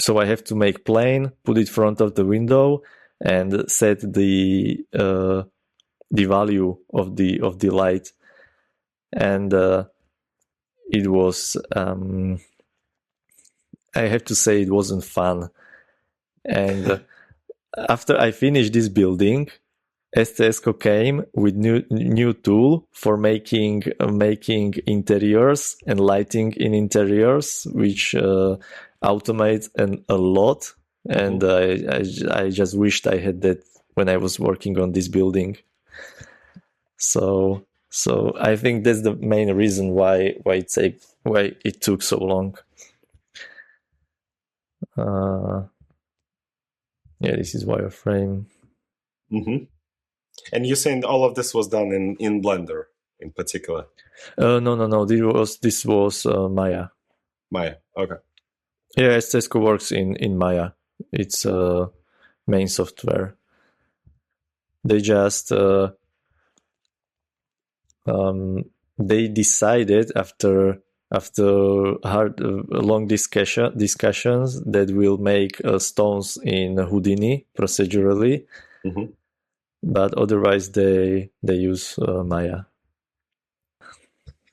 I have to make plane, put it in front of the window, and set the value of the light. And it was I have to say it wasn't fun. And after I finished this building, STSCO came with new tool for making interiors and lighting in interiors, which automates a lot. And I just wished I had that when I was working on this building. So I think that's the main reason why it took so long. Yeah, this is wireframe. Mm-hmm. And you're saying all of this was done in Blender in particular? No. This was Maya. Maya, okay. Yeah, STSCO works in Maya. It's main software. They just they decided after long discussions that we'll make stones in Houdini procedurally. Mm-hmm. But otherwise they use Maya.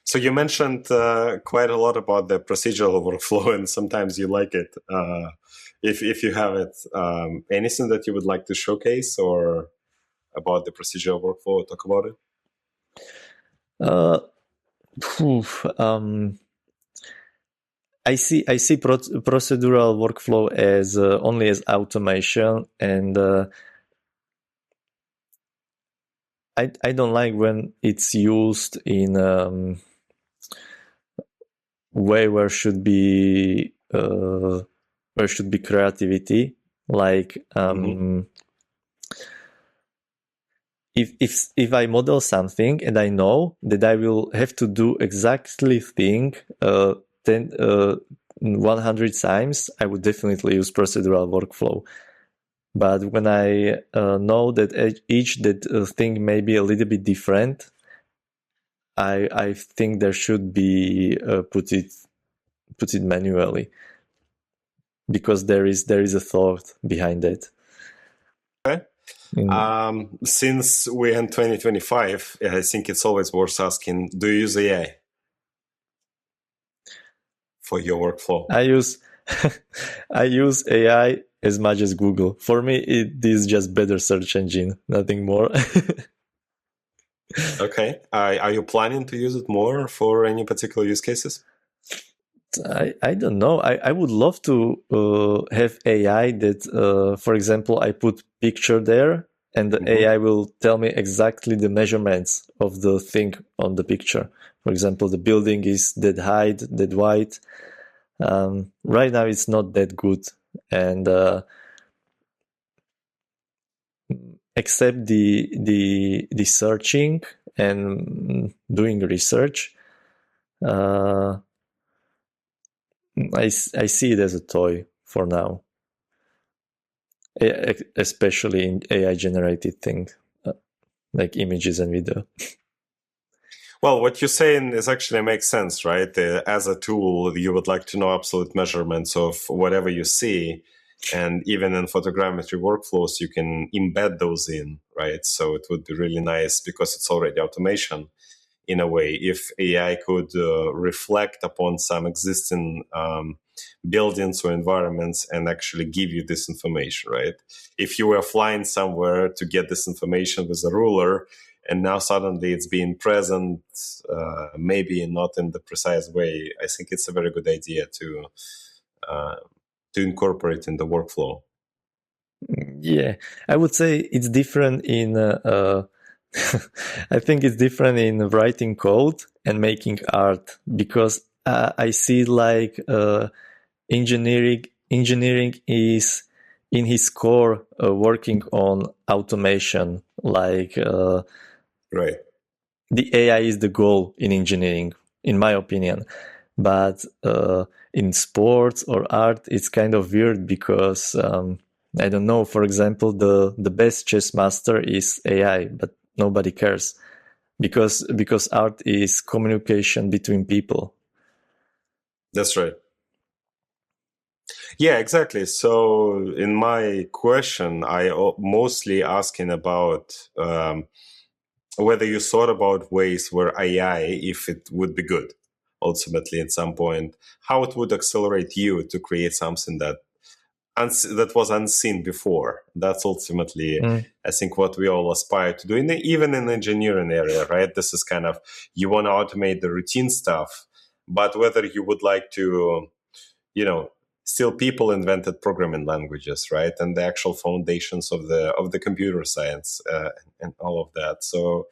So you mentioned quite a lot about the procedural workflow, and sometimes you like it. If you have it, anything that you would like to showcase or about the procedural workflow, talk about it? I see procedural workflow as only as automation, and I don't like when it's used in way where should be creativity. Like if I model something and I know that I will have to do exactly thing 100 times, I would definitely use procedural workflow. But when I know that each thing may be a little bit different, I think there should be put it manually, because there is a thought behind it. Okay. Since we're in 2025, I think it's always worth asking, do you use AI for your workflow? I use AI as much as Google. For me, it is just better search engine, nothing more. Okay. Are you planning to use it more for any particular use cases? I don't know. I would love to have AI that, for example, I put picture there and the AI will tell me exactly the measurements of the thing on the picture. For example, the building is that height, that wide. Right now, it's not that good. And except the searching and doing research, I see it as a toy for now, especially in AI generated things like images and video. Well, what you're saying is actually makes sense, right? As a tool, you would like to know absolute measurements of whatever you see. And even in photogrammetry workflows, you can embed those in, right? So it would be really nice because it's already automation in a way. If AI could reflect upon some existing buildings or environments and actually give you this information, right? If you were flying somewhere to get this information with a ruler, and now suddenly it's being present, maybe not in the precise way, I think it's a very good idea to incorporate in the workflow. Yeah, I would say it's different in. I think it's different in writing code and making art, because I see like engineering is in his core working on automation, like right. The AI is the goal in engineering, in my opinion. But in sports or art, it's kind of weird because I don't know. For example, the best chess master is AI, but nobody cares because art is communication between people. That's right. Yeah, exactly. So in my question, I mostly asking about whether you thought about ways where AI, if it would be good, ultimately at some point, how it would accelerate you to create something that was unseen before. That's ultimately, I think, what we all aspire to do, even in the engineering area, right? This is kind of, you want to automate the routine stuff, but whether you would like to, still people invented programming languages, right? And the actual foundations of the computer science and all of that. So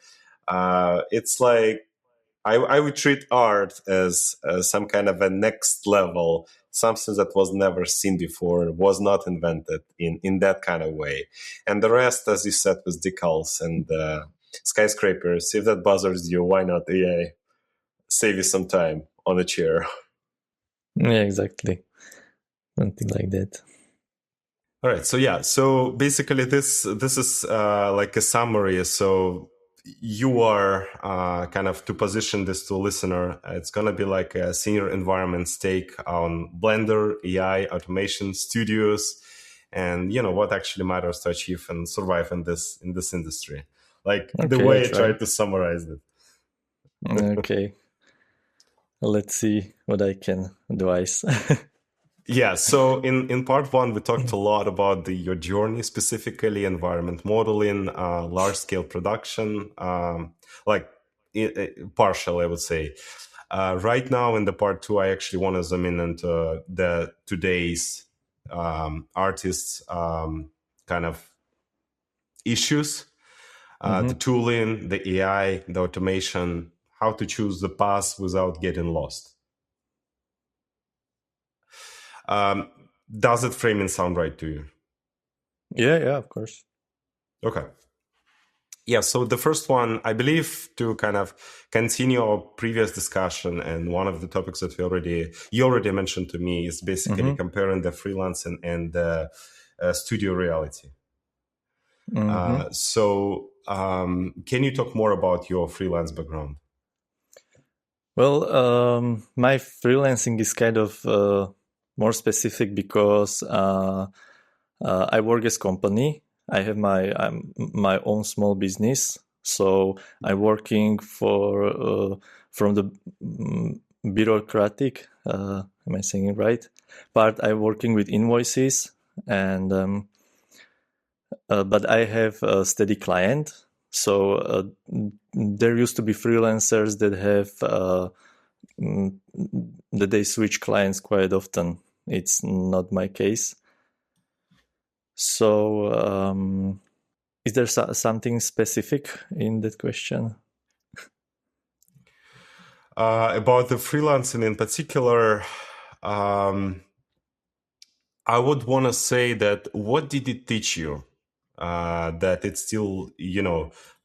it's like, I would treat art as some kind of a next level, something that was never seen before, was not invented in that kind of way. And the rest, as you said, with decals and skyscrapers, if that bothers you, why not AI? Save you some time on a chair. Yeah, exactly. Something like that. All right. So yeah. So basically, this is like a summary. So you are kind of, to position this to a listener, it's gonna be like a senior environments take on Blender, AI, automation, studios, and what actually matters to achieve and survive in this industry. Like the way I tried to summarize it. Okay. Let's see what I can advise. Yeah, so in part one, we talked a lot about your journey, specifically environment modeling, large scale production, like partial, I would say. Right now in the part 2, I actually want to zoom in into the today's artists kind of issues, the tooling, the AI, the automation, how to choose the path without getting lost. Does it framing sound right to you? Yeah, of course. Okay. Yeah, so the first one, I believe, to kind of continue our previous discussion, and one of the topics that you already mentioned to me is basically comparing the freelance and the studio reality. So can you talk more about your freelance background? Well, my freelancing is kind of more specific because I work as company. I have my own small business, so I'm working for from the bureaucratic. Am I saying it right? Part I'm working with invoices, and but I have a steady client. So there used to be freelancers that have that they switch clients quite often. It's not my case. So is there something specific in that question? About the freelancing in particular, I would want to say that what did it teach you that it's still,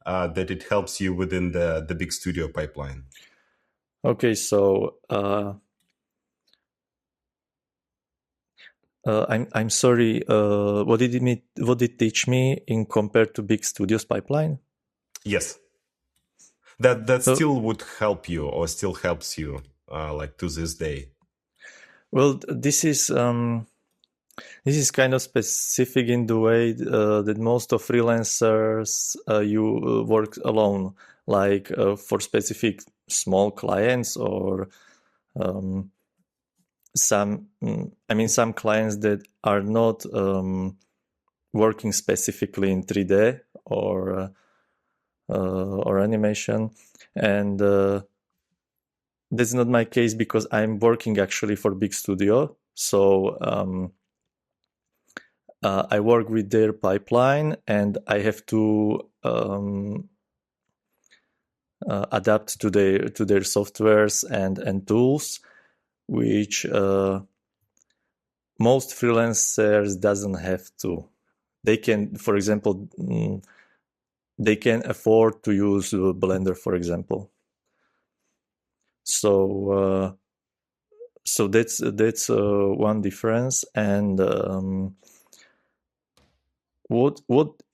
that it helps you within the big studio pipeline? Okay, so I'm sorry. What did it teach me in compared to big studios pipeline? Yes, that still would help you, or still helps you, like to this day. Well, this is kind of specific in the way that most of freelancers you work alone, like for specific small clients or some clients that are not working specifically in 3D or animation, and that's not my case because I'm working actually for big studio. So I work with their pipeline, and I have to adapt to their softwares and tools, which most freelancers doesn't have to. They can, for example, they can afford to use Blender, for example. So that's one difference, and what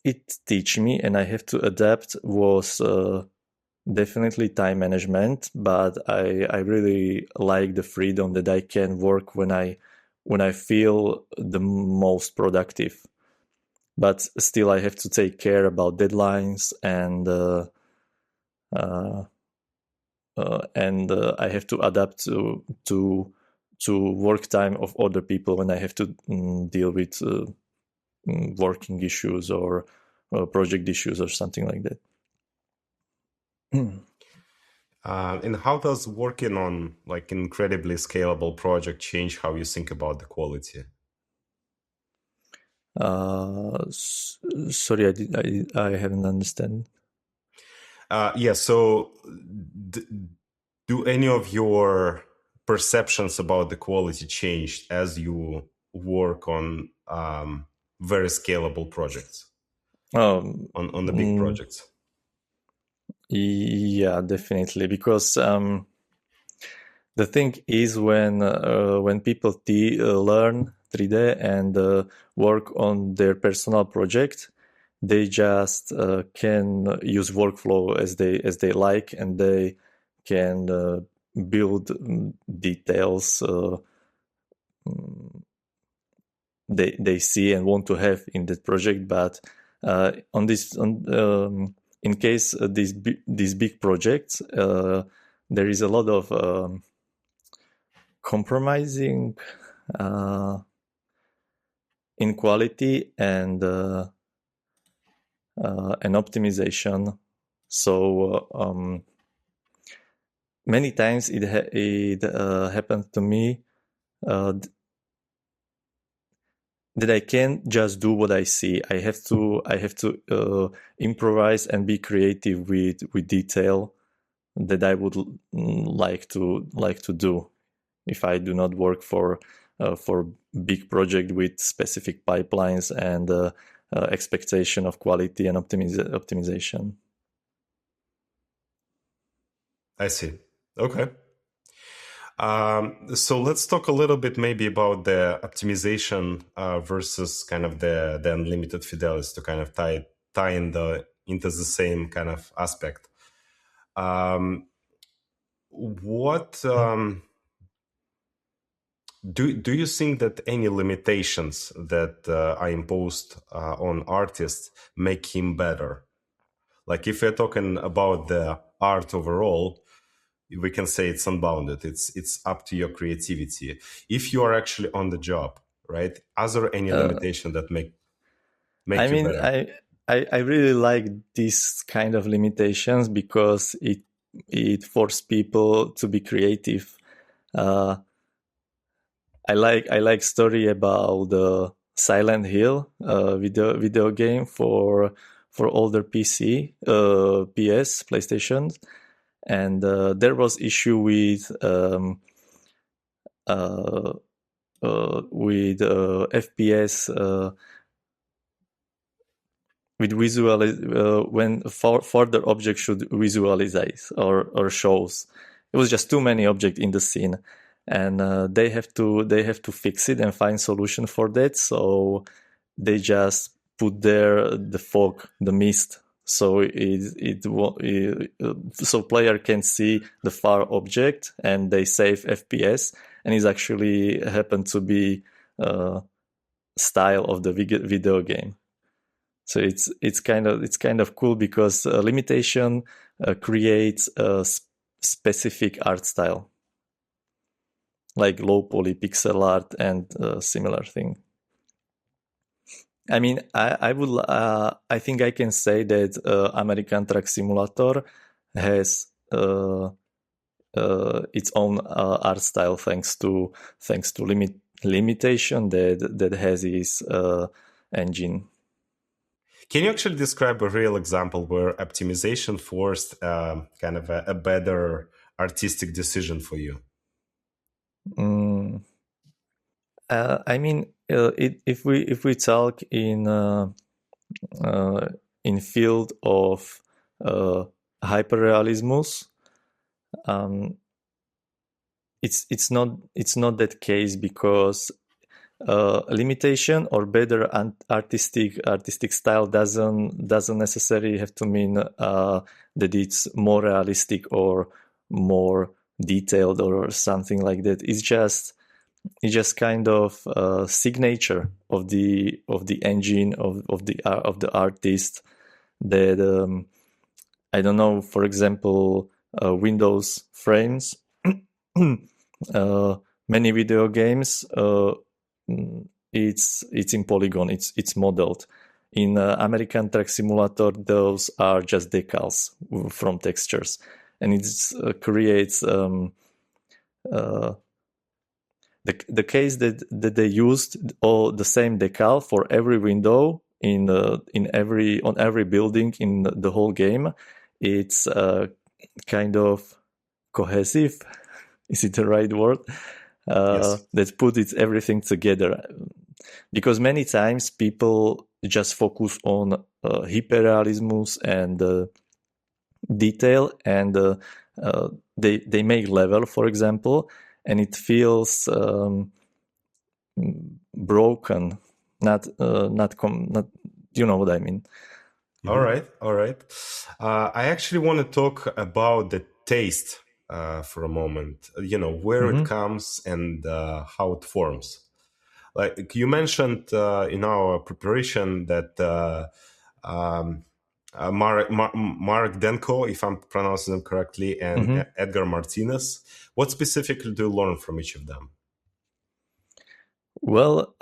it teach me, and I have to adapt, was definitely time management. But I really like the freedom that I can work when I feel the most productive. But still, I have to take care about deadlines, and I have to adapt to work time of other people when I have to deal with working issues or project issues or something like that. And how does working on like incredibly scalable project change how you think about the quality? Sorry, I haven't understand. So do any of your perceptions about the quality change as you work on very scalable projects, on the big projects? Yeah, definitely, because the thing is, when people learn 3D and work on their personal project, they just can use workflow as they like, and they can build details they see and want to have in that project. But in case these big projects, there is a lot of compromising in quality and optimization. So many times it happened to me that I can't just do what I see. I have to improvise and be creative with detail that I would like to do if I do not work for big project with specific pipelines and expectation of quality and optimization. I see. Okay. So let's talk a little bit maybe about the optimization versus kind of the unlimited fidelity to kind of tie into the same kind of aspect. Do you think that any limitations that are imposed on artists make him better? Like if we're talking about the art overall, we can say it's unbounded. It's up to your creativity. If you are actually on the job, right? Are there any limitation that make you better? I really like these kind of limitations because it forces people to be creative. I like story about the Silent Hill video game for older PC, PS, PlayStation, and there was issue with FPS with visual when further objects should visualize or shows. It was just too many objects in the scene, and they have to fix it and find solution for that. So they just put there the fog, the mist, so so player can see the far object and they save FPS, and it actually happened to be style of the video game. So it's kind of cool because limitation creates a specific art style, like low poly pixel art and similar thing. I mean, I think I can say that American Truck Simulator has its own art style thanks to limitation that has its engine. Can you actually describe a real example where optimization forced kind of a better artistic decision for you? I mean, if we talk in field of hyperrealismus, it's not that case because limitation or better artistic style doesn't necessarily have to mean that it's more realistic or more detailed or something like that. It's just kind of signature of the engine of the artist that I don't know. For example, Windows frames. Many video games. It's in polygon. It's modeled. In American Truck Simulator, those are just decals from textures, and it creates the case that they used all the same decal for every window on every building in the whole game. It's kind of cohesive. Is it the right word? Yes. That put everything together, because many times people just focus on hyperrealismus and detail, and they make level, for example, and it feels broken. Not you know what I mean. All right. I actually want to talk about the taste for a moment. Where it comes and how it forms. Like you mentioned in our preparation that Marek Denko, if I'm pronouncing it correctly, and Edgar Martinez. What specifically do you learn from each of them? Well,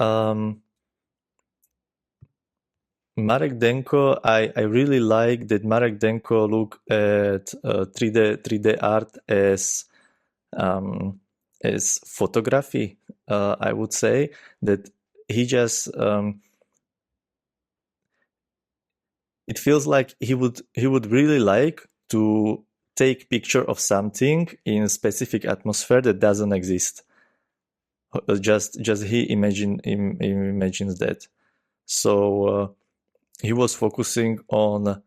Marek Denko, I really like that Marek Denko look at 3D art as photography. I would say that he just it feels like he would really like to take picture of something in a specific atmosphere that doesn't exist. Just he imagines that. So he was focusing on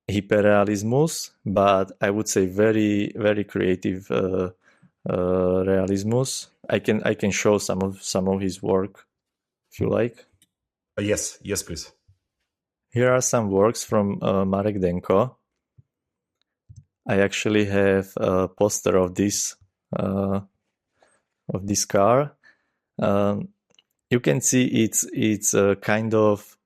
hyperrealismus, but I would say very very creative realismus. I can show some of his work if you like. Yes, please. Here are some works from Marek Denko. I actually have a poster of this car. You can see it's a kind of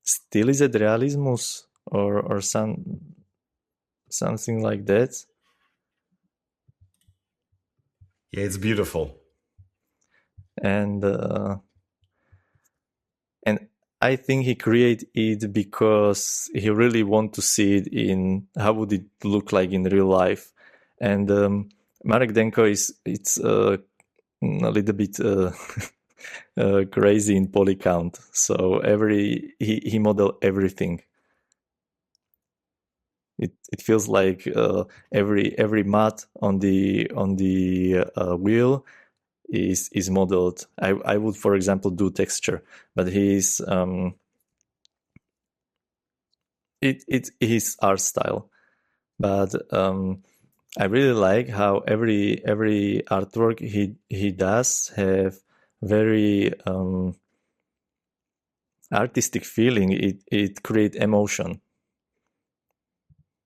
stylized realismus or something like that. Yeah, it's beautiful. And I think he created it because he really want to see it in how would it look like in real life. And Marek Denko it's a little bit crazy in poly count. So he modeled everything. It feels like every mat on the wheel is modeled. I would, for example, do texture, but it's his art style. But I really like how every artwork he does have very artistic feeling. It create emotion.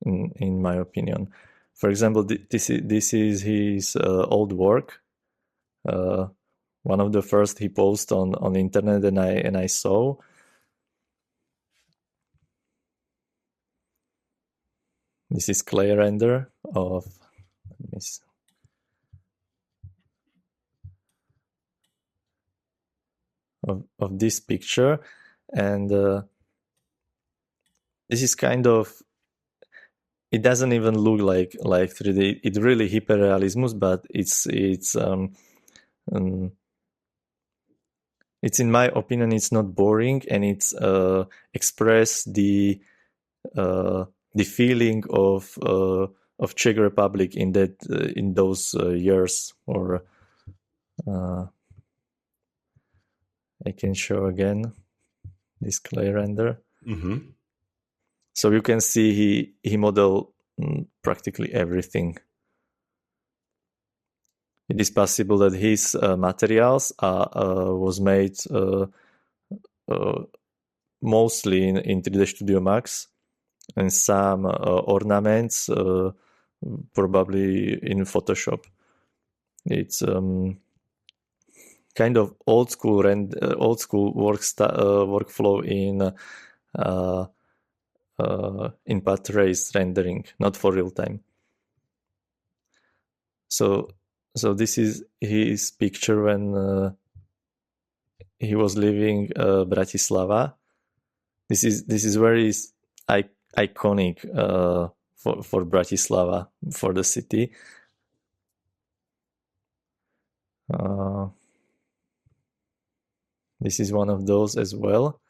In my opinion, for example, this is his old work. One of the first he posted on the internet, and I saw. This is clay render of this picture, and this is kind of. It doesn't even look like 3D. It's really hyperrealismus, but it's in my opinion, it's not boring, and it's express the feeling of Czech Republic in those years. Or I can show again this clay render. Mm-hmm. So you can see he modeled practically everything. It is possible that his materials was made mostly in 3D Studio Max, and some ornaments probably in Photoshop. It's kind of old school workflow in path trace rendering, not for real time. So this is his picture when he was living Bratislava. This is very iconic for Bratislava, for the city. This is one of those as well.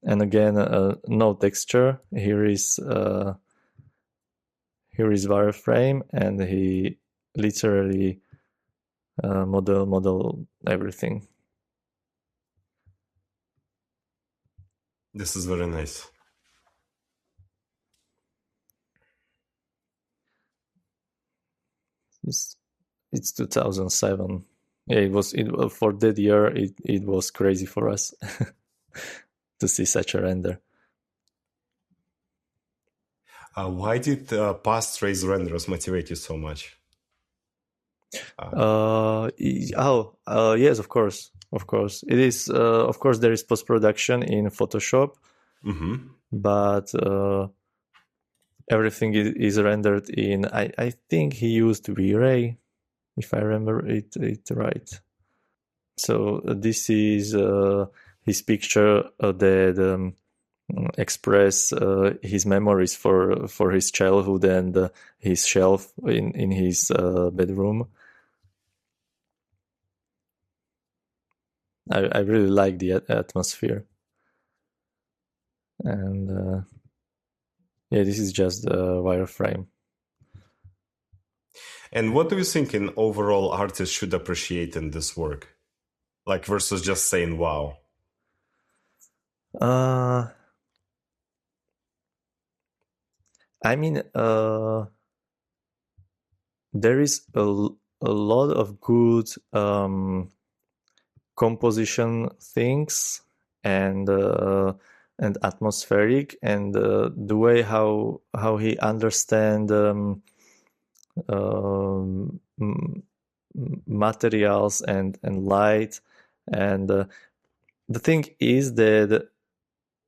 And again, no texture. Here is wireframe, and he literally model everything. This is very nice. It's 2007. Yeah, it was for that year. It was crazy for us to see such a render. Why did path trace renders motivate you so much? Yes, of course. It is. Of course, there is post-production in Photoshop, but everything is rendered in. I think he used V-Ray. if I remember it right. So this is his picture that express his memories for his childhood and his shelf in his bedroom. I really like the atmosphere, and yeah, this is just a wireframe. And what do you think an overall artist should appreciate in this work, like versus just saying wow? I mean, there is a lot of good composition things and atmospheric, and the way how he understand materials and light, and the thing is that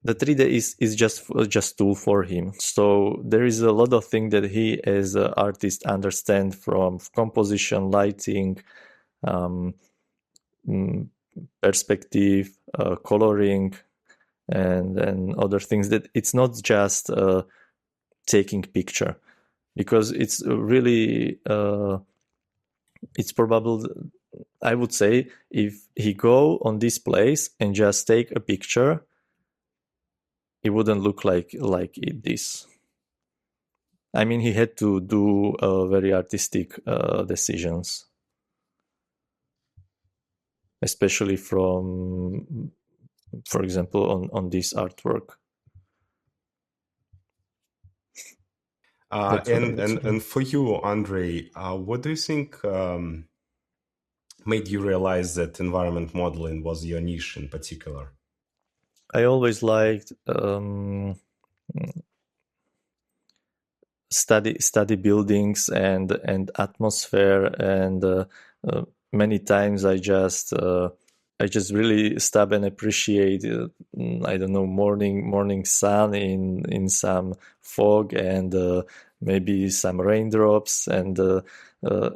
the 3D is just tool for him. So there is a lot of things that he as an artist understand from composition, lighting, perspective, coloring, and other things, that it's not just taking picture, because it's really it's probable, I would say, if he go on this place and just take a picture, it wouldn't look like this. I mean, he had to do very artistic decisions, especially from, for example, on this artwork. And for you, Ondrej, what do you think made you realize that environment modeling was your niche in particular? I always liked study buildings and atmosphere, and many times I just really stop and appreciate I don't know, morning sun in some fog, and maybe some raindrops, and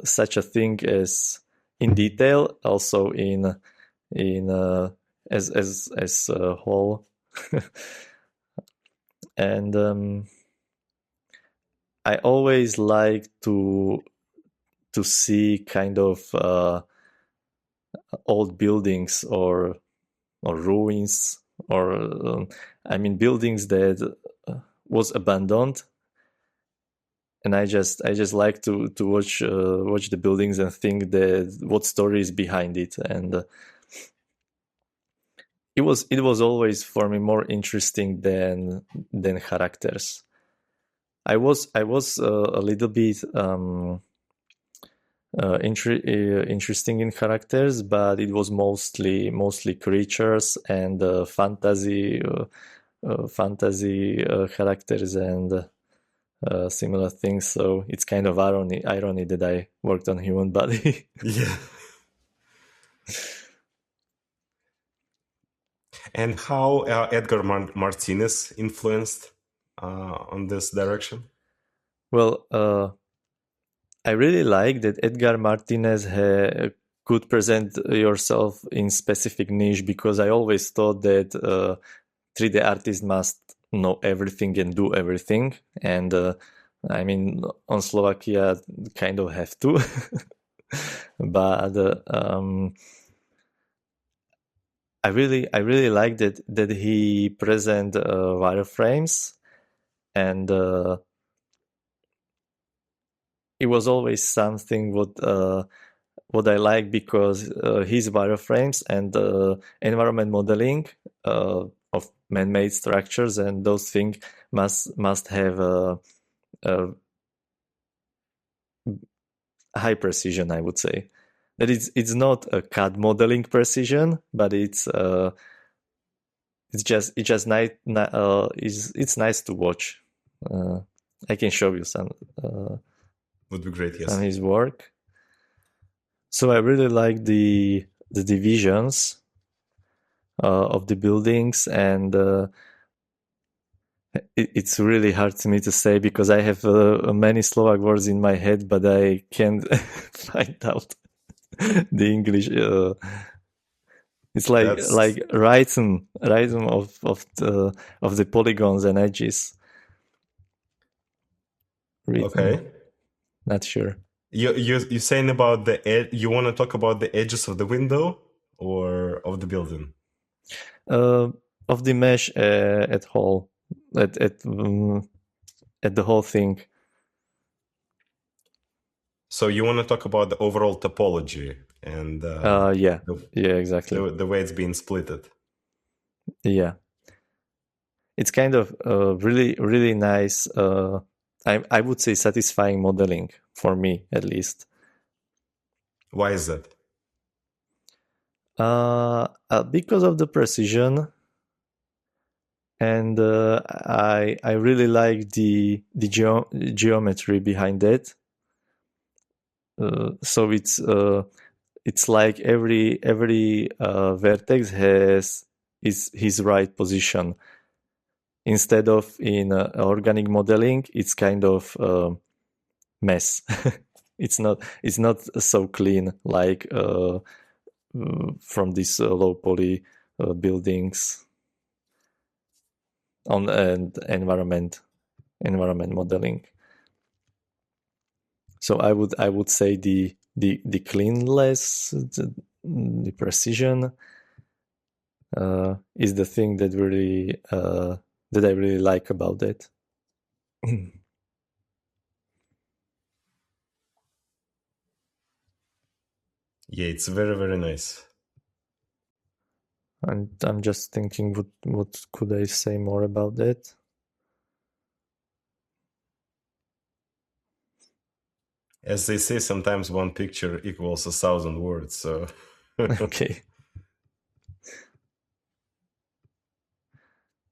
such a thing as in detail, also in as a whole. And I always like to see kind of old buildings or ruins, or I mean buildings that was abandoned, and I just like to watch the buildings and think that what story is behind it, and it was always for me more interesting than characters. I was a little bit interesting in characters, but it was mostly creatures and fantasy characters and similar things. So it's kind of irony that I worked on human body. Yeah. And how Edgar Martinez influenced on this direction? Well, I really like that Edgar Martinez could present yourself in specific niche, because I always thought that 3D artists must know everything and do everything, and I mean, on Slovakia, kind of have to. But I really like that he present wireframes, and it was always something what I like, because his wireframes and environment modeling of man-made structures and those things must have a high precision, I would say. That it's not a CAD modeling precision, but it's just nice. It's nice to watch. I can show you some. Would be great. Yes. On his work. So I really like the divisions of the buildings, and It's really hard to me to say because I have many Slovak words in my head, but I can't find out the English. It's like That's rhythm of the polygons and edges. Rhythm, okay. not sure. You're saying about the you want to talk about the edges of the window or of the building? Of the mesh at whole, at the whole thing. So you want to talk about the overall topology and Yeah, exactly. the way it's being splitted. Yeah, it's kind of really really nice. I would say satisfying modeling for me at least. Why is that? Because of the precision, and I really like the geometry behind it. So it's like every vertex has his right position. Instead of in organic modeling, it's kind of mess. It's not so clean like from these low poly buildings on and environment modeling. So I would say the cleanliness, the precision is the thing that really that I really like about it. Yeah, it's very, very nice. And I'm just thinking, what could I say more about it? As they say, sometimes one picture equals 1,000 words. So Okay,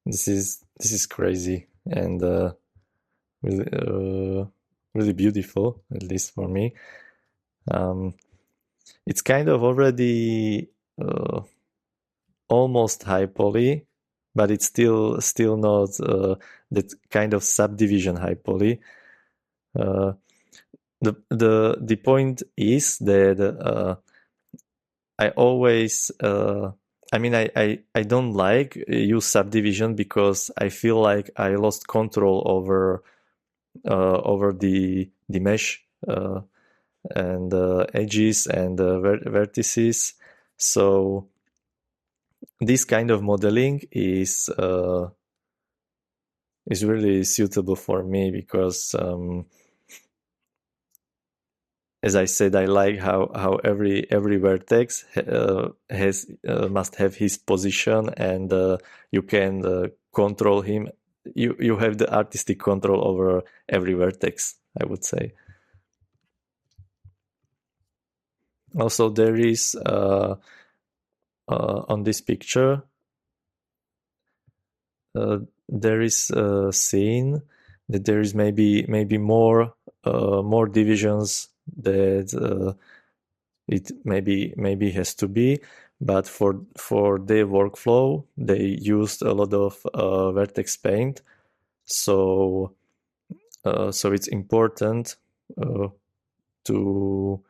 this is crazy and really really beautiful, at least for me. It's kind of already almost high poly, but it's still not that kind of subdivision high poly. The point is that I always I don't like use subdivision because I feel like I lost control over the mesh and edges and vertices. So this kind of modeling is really suitable for me because as I said, I like how every vertex has must have his position, and you can control him. You have the artistic control over every vertex, I would say. Also, there is on this picture there is a scene that there is maybe more divisions that it maybe has to be, but for their workflow they used a lot of vertex paint, so it's important to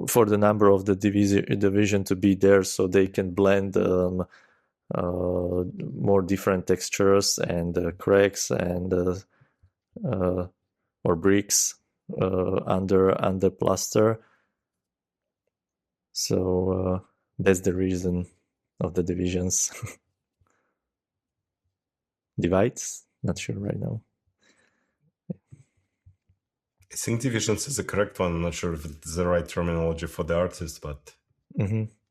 for the number of the division to be there, so they can blend more different textures and cracks and or bricks under plaster. So that's the reason of the divisions. Divides? Not sure right now. I think divisions is the correct one. I'm not sure if it's the right terminology for the artist, but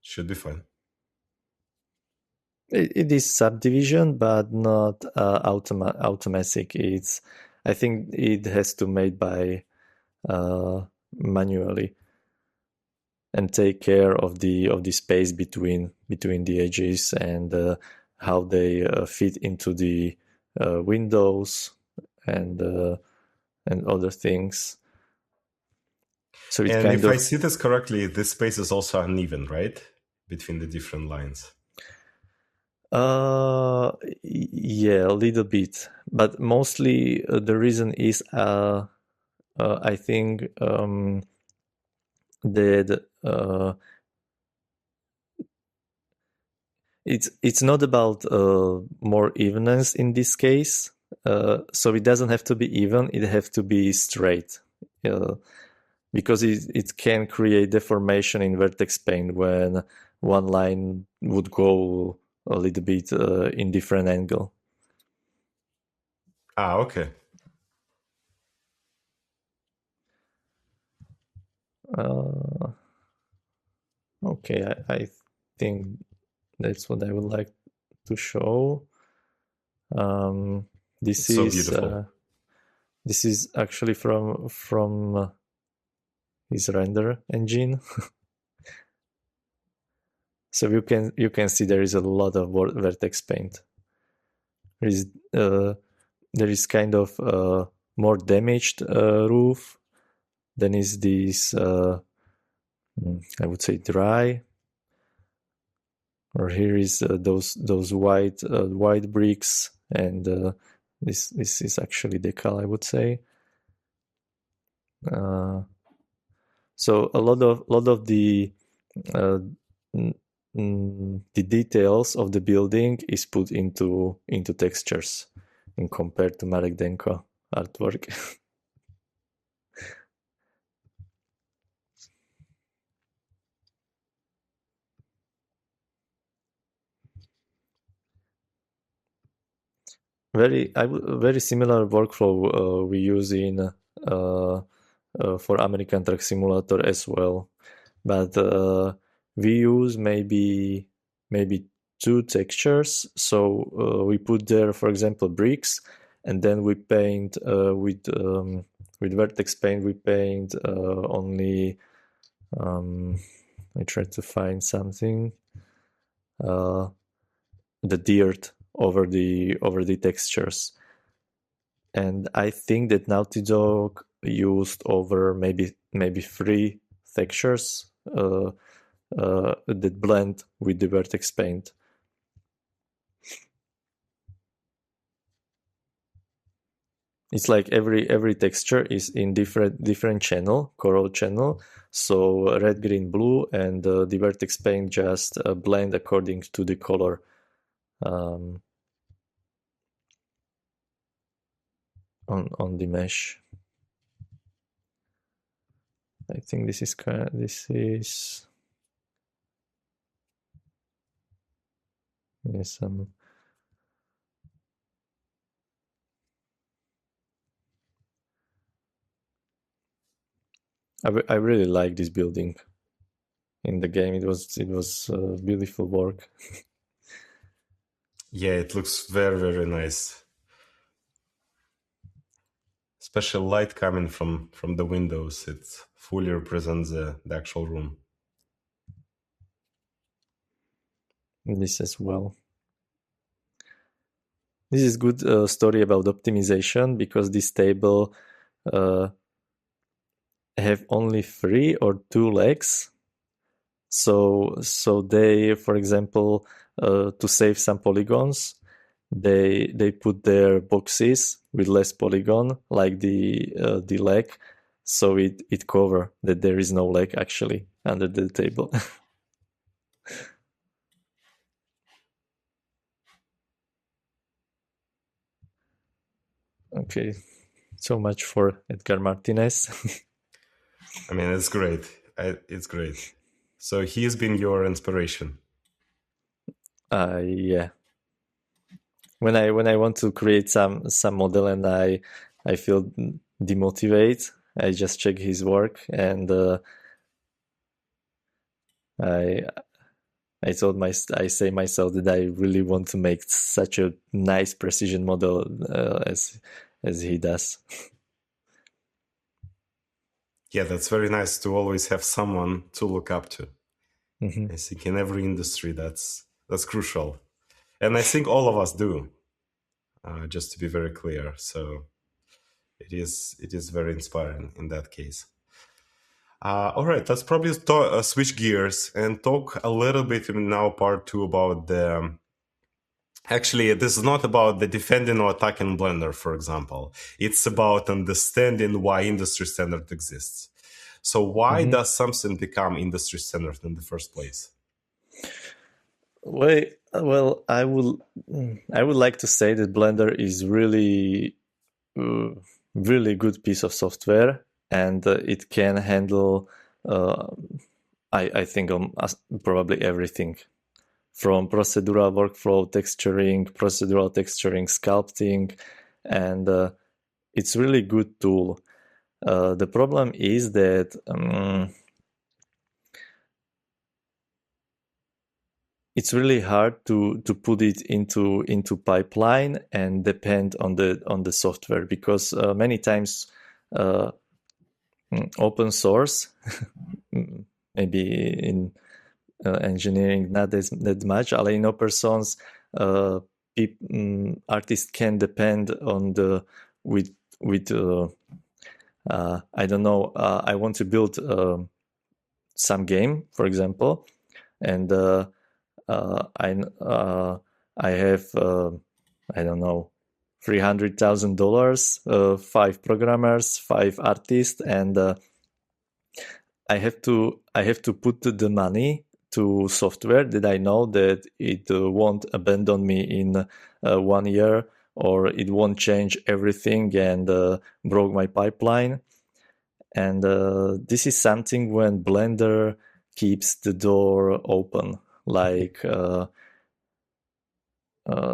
should be fine. It is subdivision, but not automatic. I think it has to made by manually and take care of the space between the edges and how they fit into the windows and other things. So it's and kind if I see this correctly, this space is also uneven, right? between the different lines? Yeah, a little bit, but mostly the reason is I think that it's not about more evenness in this case. So it doesn't have to be even; it has to be straight, because it can create deformation in vertex paint when one line would go a little bit in different angle. Okay. Okay, I think that's what I would like to show. This So is beautiful. this is actually from his render engine. So you can see there is a lot of vertex paint. There is kind of more damaged roof. Then is this I would say dry. Or here is those white bricks, and this is actually decal, I would say. So a lot of the details of the building is put into textures, in compared to Marek Denko artwork. Very similar workflow we use in for American Truck Simulator as well, but we use maybe two textures. So we put there, for example, bricks, and then we paint with vertex paint. We paint only. I try to find something. The dirt over the textures, and I think that Naughty Dog used over maybe 3 textures that blend with the vertex paint. It's like every texture is in different channel, coral channel. So red, green, blue, and the vertex paint just blend according to the color. On the mesh. I think this is yes, I really like this building in the game. It was beautiful work. Yeah, it looks very, very nice. Special light coming from the windows. It fully represents the actual room. This as well. This is good story about optimization, because this table have only 3 or 2 legs. So they, for example, to save some polygons, they put their boxes with less polygon, like the leg, so it cover that there is no leg actually under the table. Okay, so much for Edgar Martinez. I mean, it's great. It's great. So he's been your inspiration. Yeah. When I want to create some model and I feel demotivated, I just check his work, and I say myself that I really want to make such a nice precision model as he does. Yeah, that's very nice to always have someone to look up to. Mm-hmm. I think in every industry that's crucial, and I think all of us do. Just to be very clear, so it is very inspiring in that case. All right, let's probably switch gears and talk a little bit in now part two about the. Actually, this is not about the defending or attacking Blender, for example. It's about understanding why industry standard exists. So why does something become industry standard in the first place? Well, I would like to say that Blender is really good piece of software, and it can handle I think probably everything from procedural workflow texturing, sculpting, and it's really good tool. The problem is that it's really hard to put it into pipeline and depend on the software, because many times open source maybe in engineering not that much, ale in open source artists can depend on the with I don't know, I want to build some game, for example, and I have I don't know, $300,000, 5 programmers, 5 artists, and I have to put the money to software that I know that it won't abandon me in 1 year, or it won't change everything and broke my pipeline. And this is something when Blender keeps the door open, like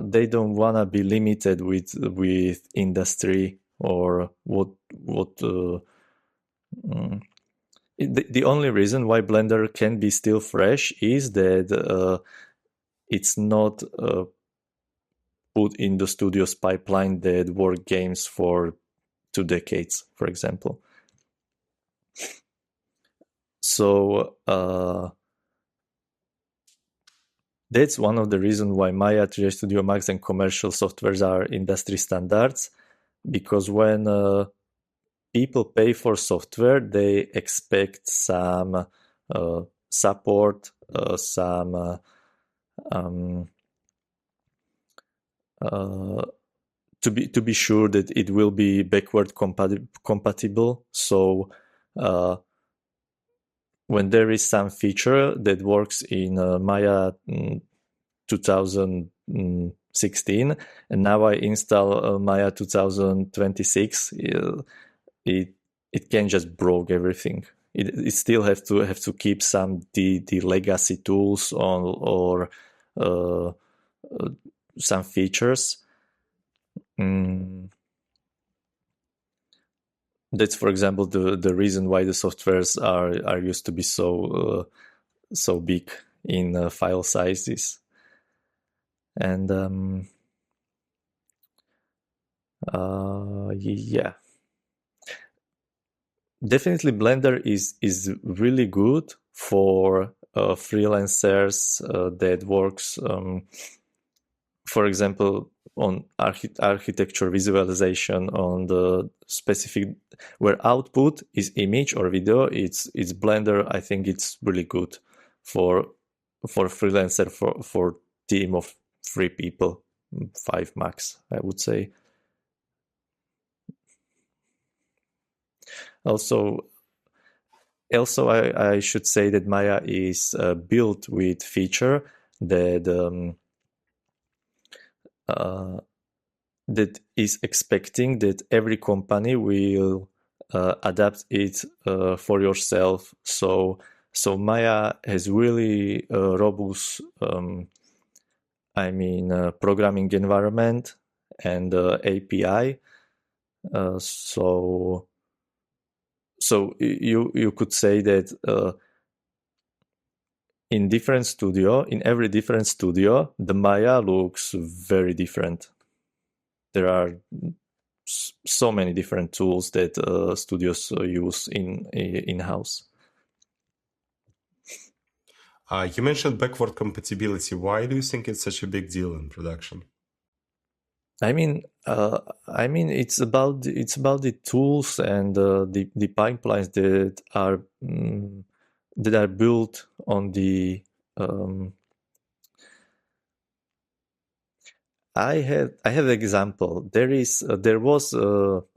they don't want to be limited with industry or what the only reason why Blender can be still fresh is that it's not put in the studio's pipeline that work games for 2 decades, for example. So that's one of the reasons why Maya, 3D Studio Max, and commercial softwares are industry standards, because when people pay for software, they expect some support, some to be sure that it will be backward compatible. So when there is some feature that works in Maya 2016, and now I install Maya 2026, it can just broke everything. It still have to keep some the legacy tools on, or some features. That's, for example, the reason why the softwares are used to be so big in file sizes. And yeah, definitely Blender is really good for freelancers that works, for example, on architecture visualization on the specific where output is image or video. It's Blender. I think it's really good for freelancer, for team of 3 people, 5 max, I would say. Also, I should say that Maya is built with feature that that is expecting that every company will adapt it for yourself. So Maya has really robust, programming environment and API. So you could say that in every different studio, the Maya looks very different. There are so many different tools that studios use in-house. You mentioned backward compatibility. Why do you think it's such a big deal in production? I mean, it's about the tools and the pipelines that are built on the. I have an example. There was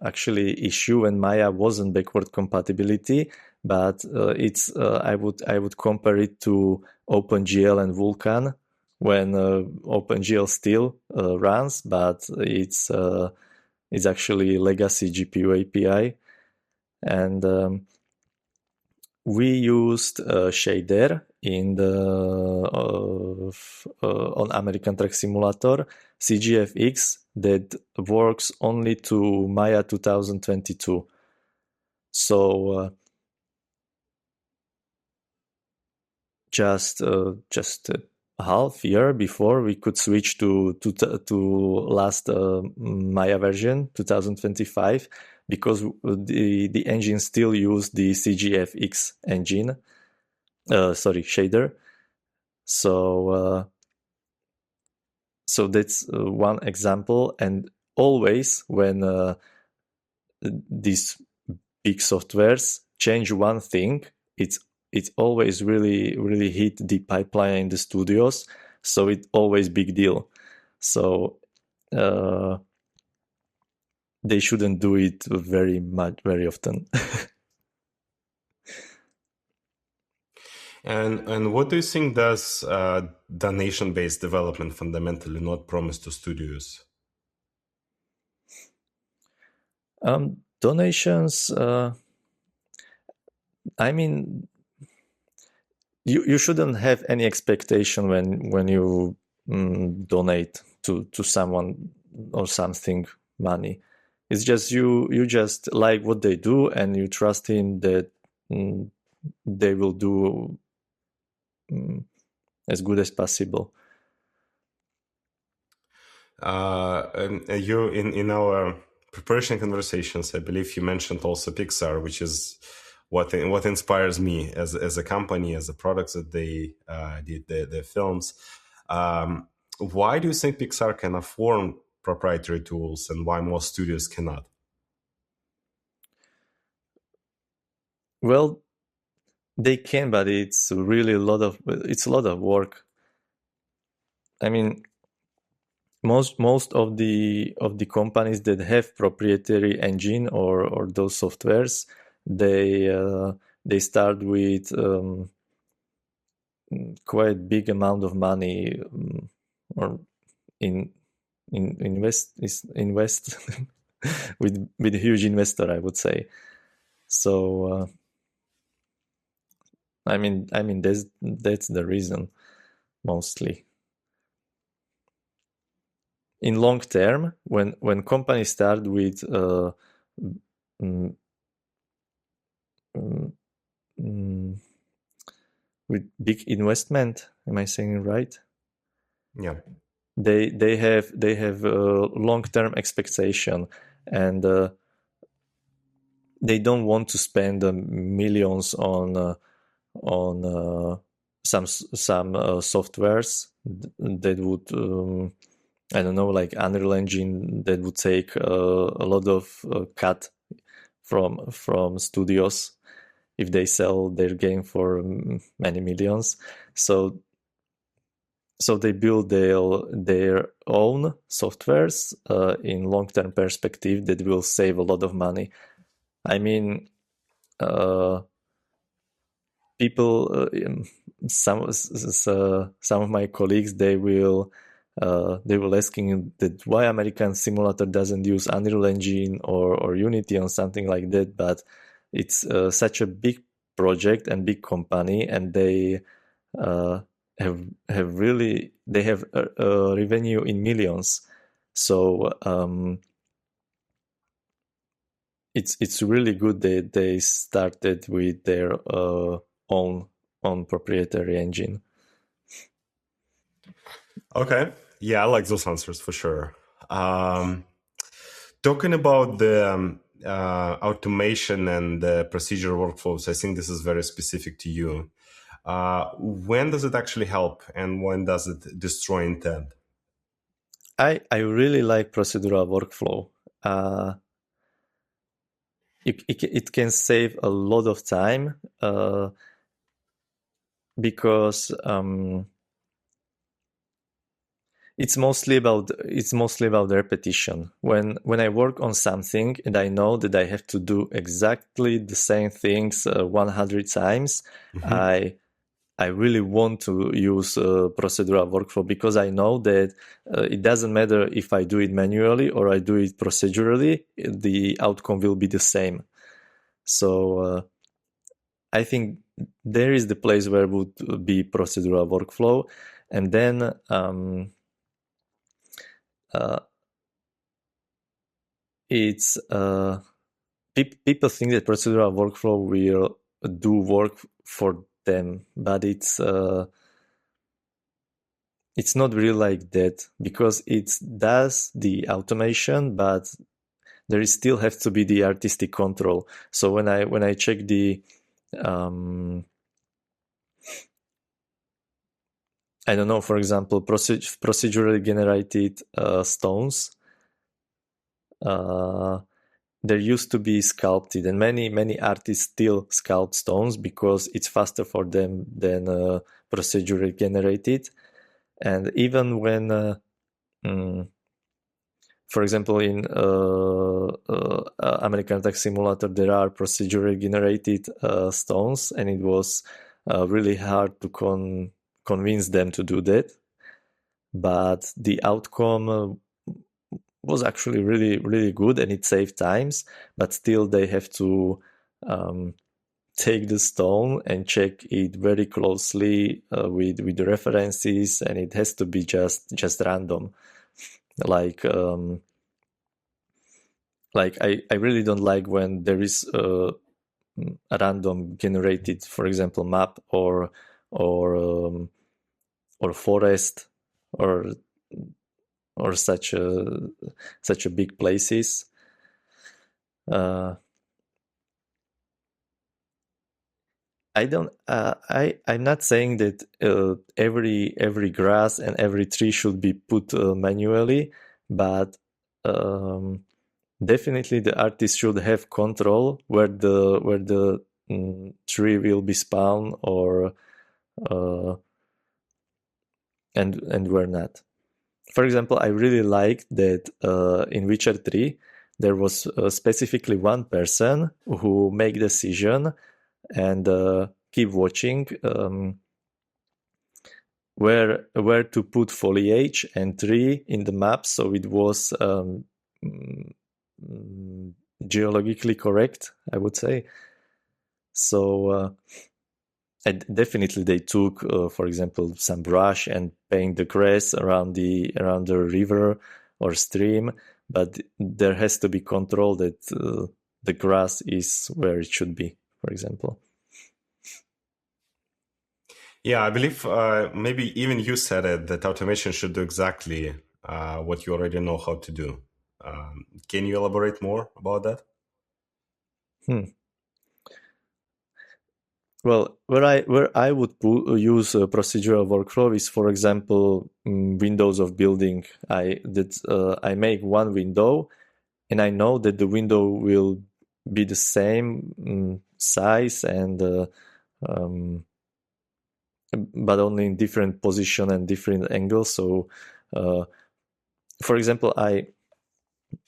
actually issue when Maya wasn't backward compatibility, but it's I would compare it to OpenGL and Vulkan when OpenGL still runs, but it's actually legacy GPU API, and we used shader in the on American Truck Simulator CGFX that works only to Maya 2022. So just half year before we could switch to last Maya version 2025, because the engine still used the CGFX engine, shader. So that's one example. And always when these big softwares change one thing, it's always really hit the pipeline in the studios, so it's always big deal. So they shouldn't do it very often. And what do you think does donation-based development fundamentally not promise to studios? Donations. I mean, you shouldn't have any expectation when you donate to someone or something money. It's just you just like what they do, and you trust him that they will do as good as possible. And you in our preparation conversations, I believe you mentioned also Pixar, which is what inspires me as a company, as a products that they did their films. Why do you think Pixar can afford proprietary tools, and why most studios cannot? Well, they can, but it's really a lot of work. I mean, most of the companies that have proprietary engine or those softwares, they start with quite big amount of money, or invest with a huge investor, I would say. So I mean that's the reason mostly. In long term, when companies start with with big investment, am I saying it right? Yeah. They have long-term expectation, and they don't want to spend millions on some softwares that would I don't know, like Unreal Engine, that would take a lot of cut from studios if they sell their game for many millions. So they build their own softwares in long-term perspective that will save a lot of money. I mean, people, some of my colleagues, they will asking that why American Simulator doesn't use Unreal Engine or Unity or something like that, but it's such a big project and big company, and they have revenue in millions. So it's really good that they started with their own proprietary engine. Okay. Yeah, I like those answers for sure. Talking about the automation and the procedural workflows, I think this is very specific to you. When does it actually help, and when does it destroy intent? I really like procedural workflow. It can save a lot of time because it's mostly about the repetition. When I work on something and I know that I have to do exactly the same things 100 times, I really want to use procedural workflow, because I know that it doesn't matter if I do it manually or I do it procedurally, the outcome will be the same. So I think there is the place where would be procedural workflow. And then it's people think that procedural workflow will do work for them, but it's not really like that, because it does the automation, but there is still has to be the artistic control. So when I check the I don't know, for example, procedurally generated stones, there used to be sculpted, and many artists still sculpt stones because it's faster for them than procedurally generated. And even when for example, in American Attack Simulator, there are procedurally generated stones, and it was really hard to convince them to do that. But the outcome was actually really, really good, and it saved times. But still, they have to take the stone and check it very closely with the references, and it has to be just random. Like I really don't like when there is a random generated, for example, map or forest or such a big places. I'm not saying that every grass and every tree should be put manually, but definitely the artist should have control where the tree will be spawned, or and where not. For example, I really liked that in Witcher 3 there was specifically one person who make decision and keep watching where to put foliage and tree in the map, so it was geologically correct, I would say. So definitely they took, for example, some brush and paint the grass around the river or stream, but there has to be control that the grass is where it should be, for example. Yeah, I believe maybe even you said it, that automation should do exactly what you already know how to do. Can you elaborate more about that? Well, where I would use a procedural workflow is, for example, windows of building. I make one window, and I know that the window will be the same size and but only in different position and different angles. So, for example,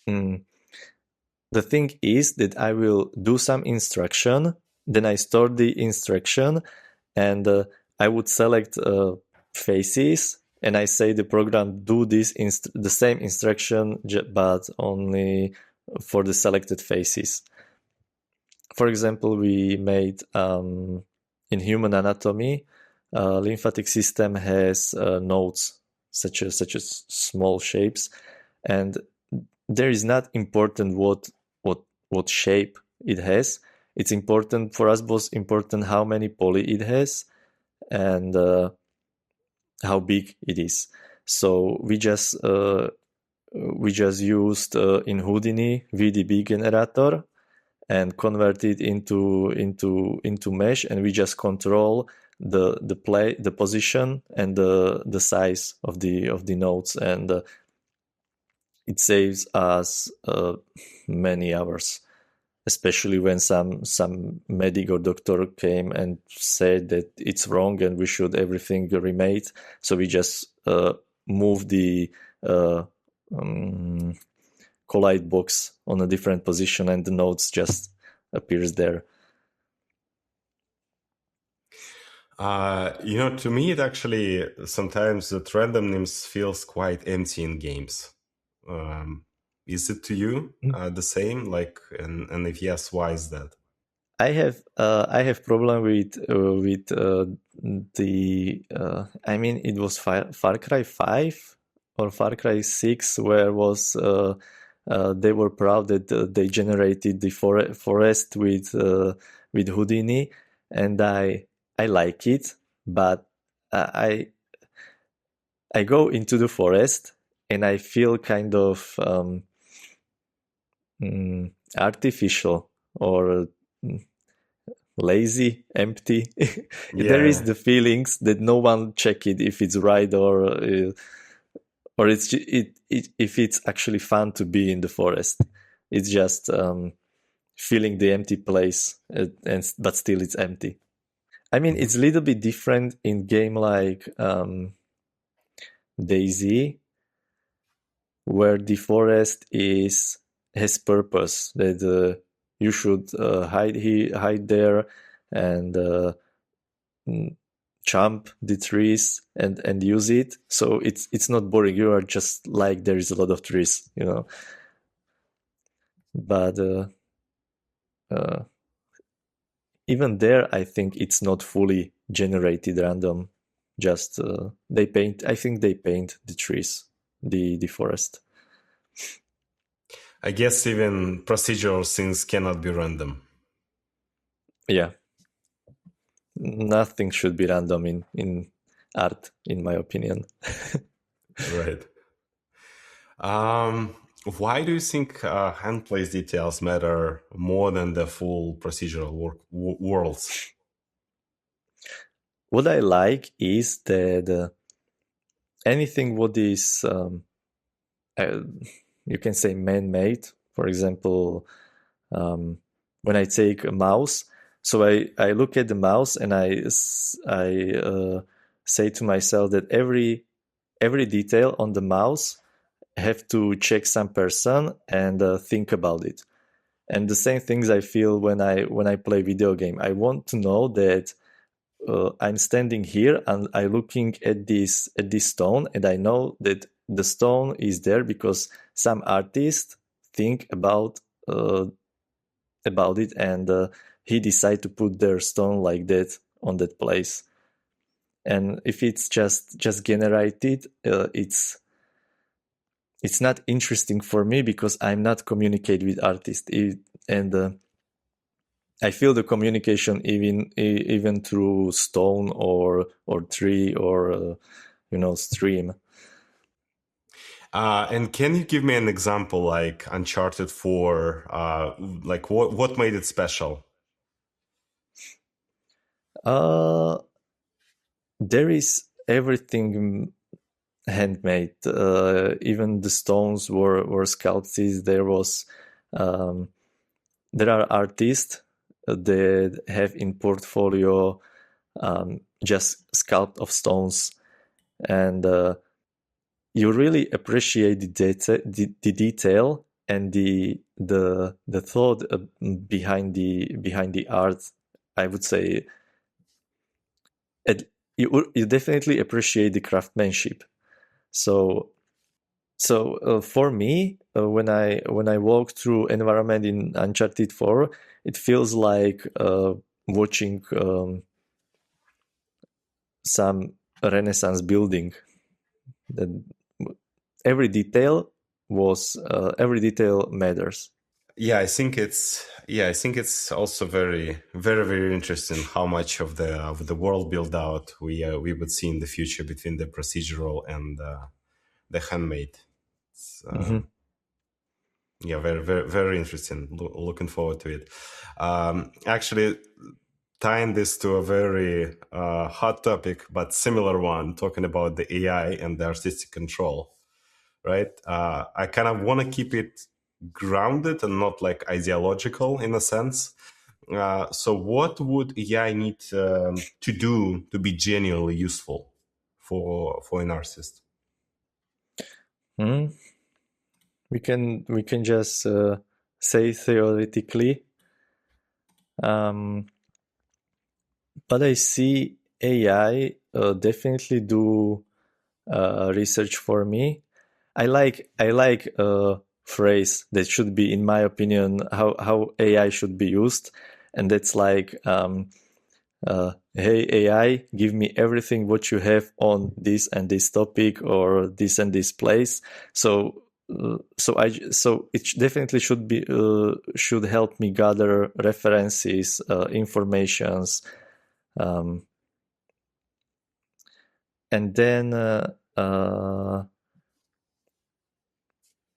the thing is that I will do some instruction, then I store the instruction, and I would select faces, and I say the program do this the same instruction, but only for the selected faces. For example, we made in human anatomy, lymphatic system has nodes, such as small shapes, and there is not important what shape it has. It's important for us, both important how many poly it has and how big it is. So we just used in Houdini VDB generator and convert it into mesh, and we just control the position and the size of the nodes, and it saves us many hours, especially when some medic or doctor came and said that it's wrong and we should everything remade. So we just move the collide box on a different position and the nodes just appears there. To me, it actually sometimes that randomness feels quite empty in games. Is it to you the same? Like, and if yes, why is that? I have problem with the I mean, it was Far Cry 5 or Far Cry 6 where was they were proud that they generated the forest with Houdini, and I like it, but I go into the forest and I feel kind of artificial or lazy, empty. There is the feelings that no one check it if it's right or it's if it's actually fun to be in the forest. It's just feeling the empty place, but still it's empty. I mean, it's a little bit different in game like DayZ, where the forest has purpose, that you should hide there and jump the trees and use it. So it's not boring. You are just like, there is a lot of trees, But even there, I think it's not fully generated random. Just they paint. I think they paint the trees, the forest. I guess even procedural things cannot be random. Yeah. Nothing should be random in art, in my opinion. Right. Why do you think hand place details matter more than the full procedural worlds? What I like is that anything what is you can say man-made. For example, when I take a mouse, so I look at the mouse and I say to myself that every detail on the mouse have to check some person and think about it. And the same things I feel when I play video game. I want to know that I'm standing here and I'm looking at this stone, and I know that the stone is there because some artist think about it, and he decide to put their stone like that on that place. And if it's just generated, it's not interesting for me because I'm not communicate with artists, and I feel the communication even through stone or tree or stream. And can you give me an example, like Uncharted 4? Like what made it special? There is everything handmade. Even the stones were sculpted. There are artists that have in portfolio just sculpt of stones, and you really appreciate the detail and the thought behind the art. I would say you definitely appreciate the craftsmanship. So for me, when I walk through environment in Uncharted 4, it feels like watching some Renaissance building. That every detail matters. Yeah, I think it's also very, very, very interesting how much of the world build out we would see in the future between the procedural and the handmade. Yeah, very, very, very interesting. Looking forward to it. Actually, tying this to a very hot topic, but similar one, talking about the AI and the artistic control. right? I kind of want to keep it grounded and not like ideological in a sense. So what would AI need to do to be genuinely useful for an artist? We can just say theoretically, but I see AI definitely do research for me. I like a phrase that should be, in my opinion, how AI should be used, and that's like, hey AI, give me everything what you have on this and this topic or this and this place. So it definitely should help me gather references, informations, and then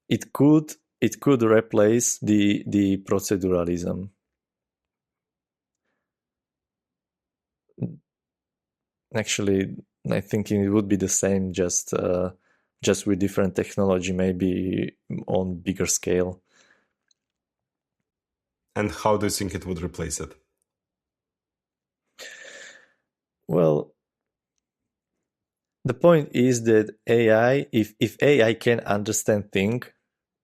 it could replace the proceduralism. Actually, I think it would be the same, just with different technology, maybe on bigger scale. And how do you think it would replace it? Well, the point is that AI, if AI can understand things,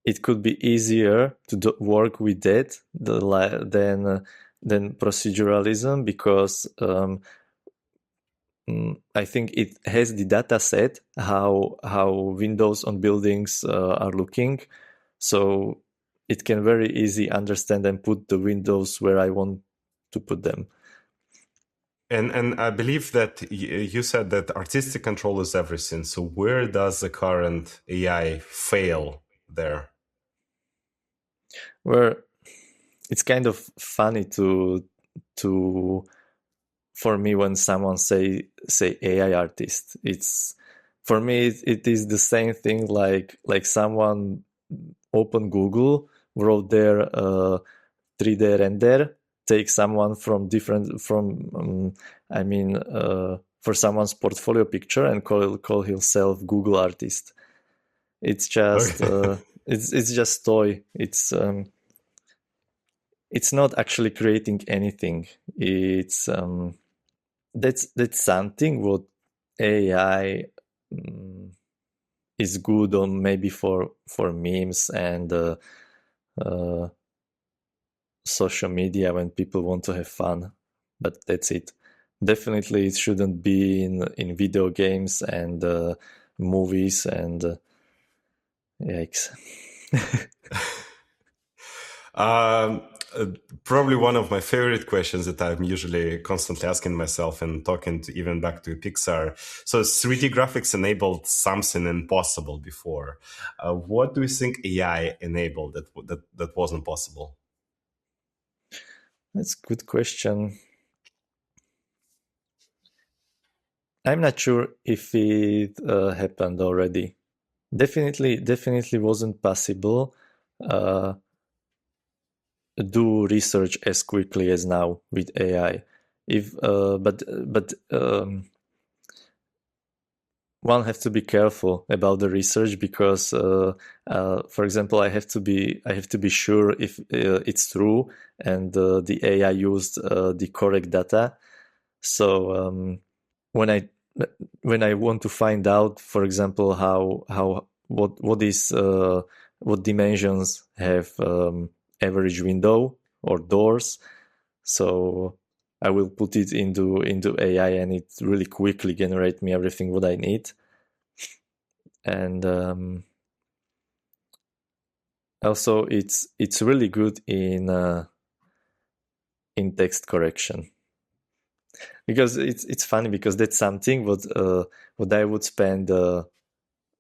it could be easier to work with that than proceduralism, because I think it has the data set how windows on buildings are looking, so it can very easy understand and put the windows where I want to put them. And I believe that you said that artistic control is everything. So where does the current AI fail there? Where it's kind of funny to for me when someone say AI artist. It's for me it is the same thing like someone open Google, wrote there 3D render, take someone from for someone's portfolio picture and call himself Google artist. It's just Okay. it's just toy. It's not actually creating anything. It's that's something what AI is good on, maybe for memes and social media when people want to have fun, but that's it. Definitely it shouldn't be in video games and movies and yikes. Um, Probably one of my favorite questions that I'm usually constantly asking myself and talking to even back to Pixar. So 3D graphics enabled something impossible before. What do you think AI enabled that wasn't possible? That's a good question. I'm not sure if it happened already. Definitely wasn't possible do research as quickly as now with AI. If but one has to be careful about the research, because for example, I have to be sure if it's true and the AI used the correct data. So when I want to find out, for example, what dimensions have average window or doors, so I will put it into AI and it really quickly generate me everything what I need. And also it's really good in text correction, because it's funny, because that's something what I would spend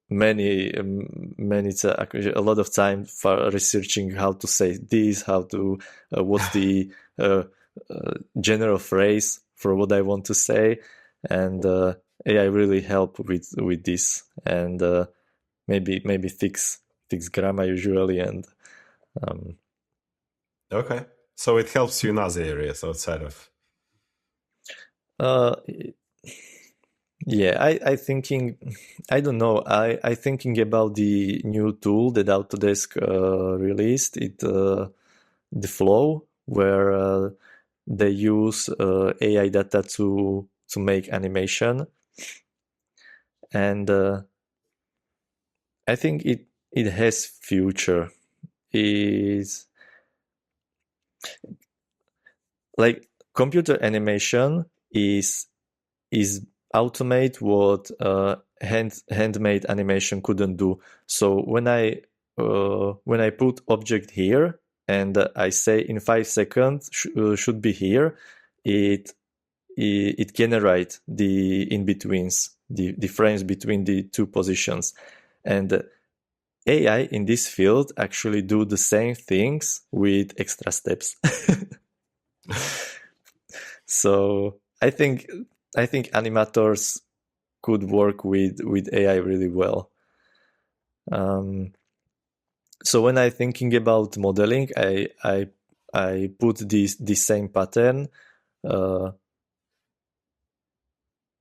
many a lot of time for researching how to say this, how to what's the general phrase for what I want to say, and AI really help with this, and maybe fix grammar usually, and Okay. So it helps you in other areas outside of... uh, Yeah, I don't know. I thinking about the new tool that Autodesk released. The Flow, where they use AI data to make animation, and I think it has future. Is like computer animation is automate what handmade animation couldn't do. So when I put object here and I say in 5 seconds should be here, it generate the in betweens, the frames between the two positions, and AI in this field actually do the same things with extra steps. So I think animators could work with AI really well. So when I thinking about modeling, I put this same pattern.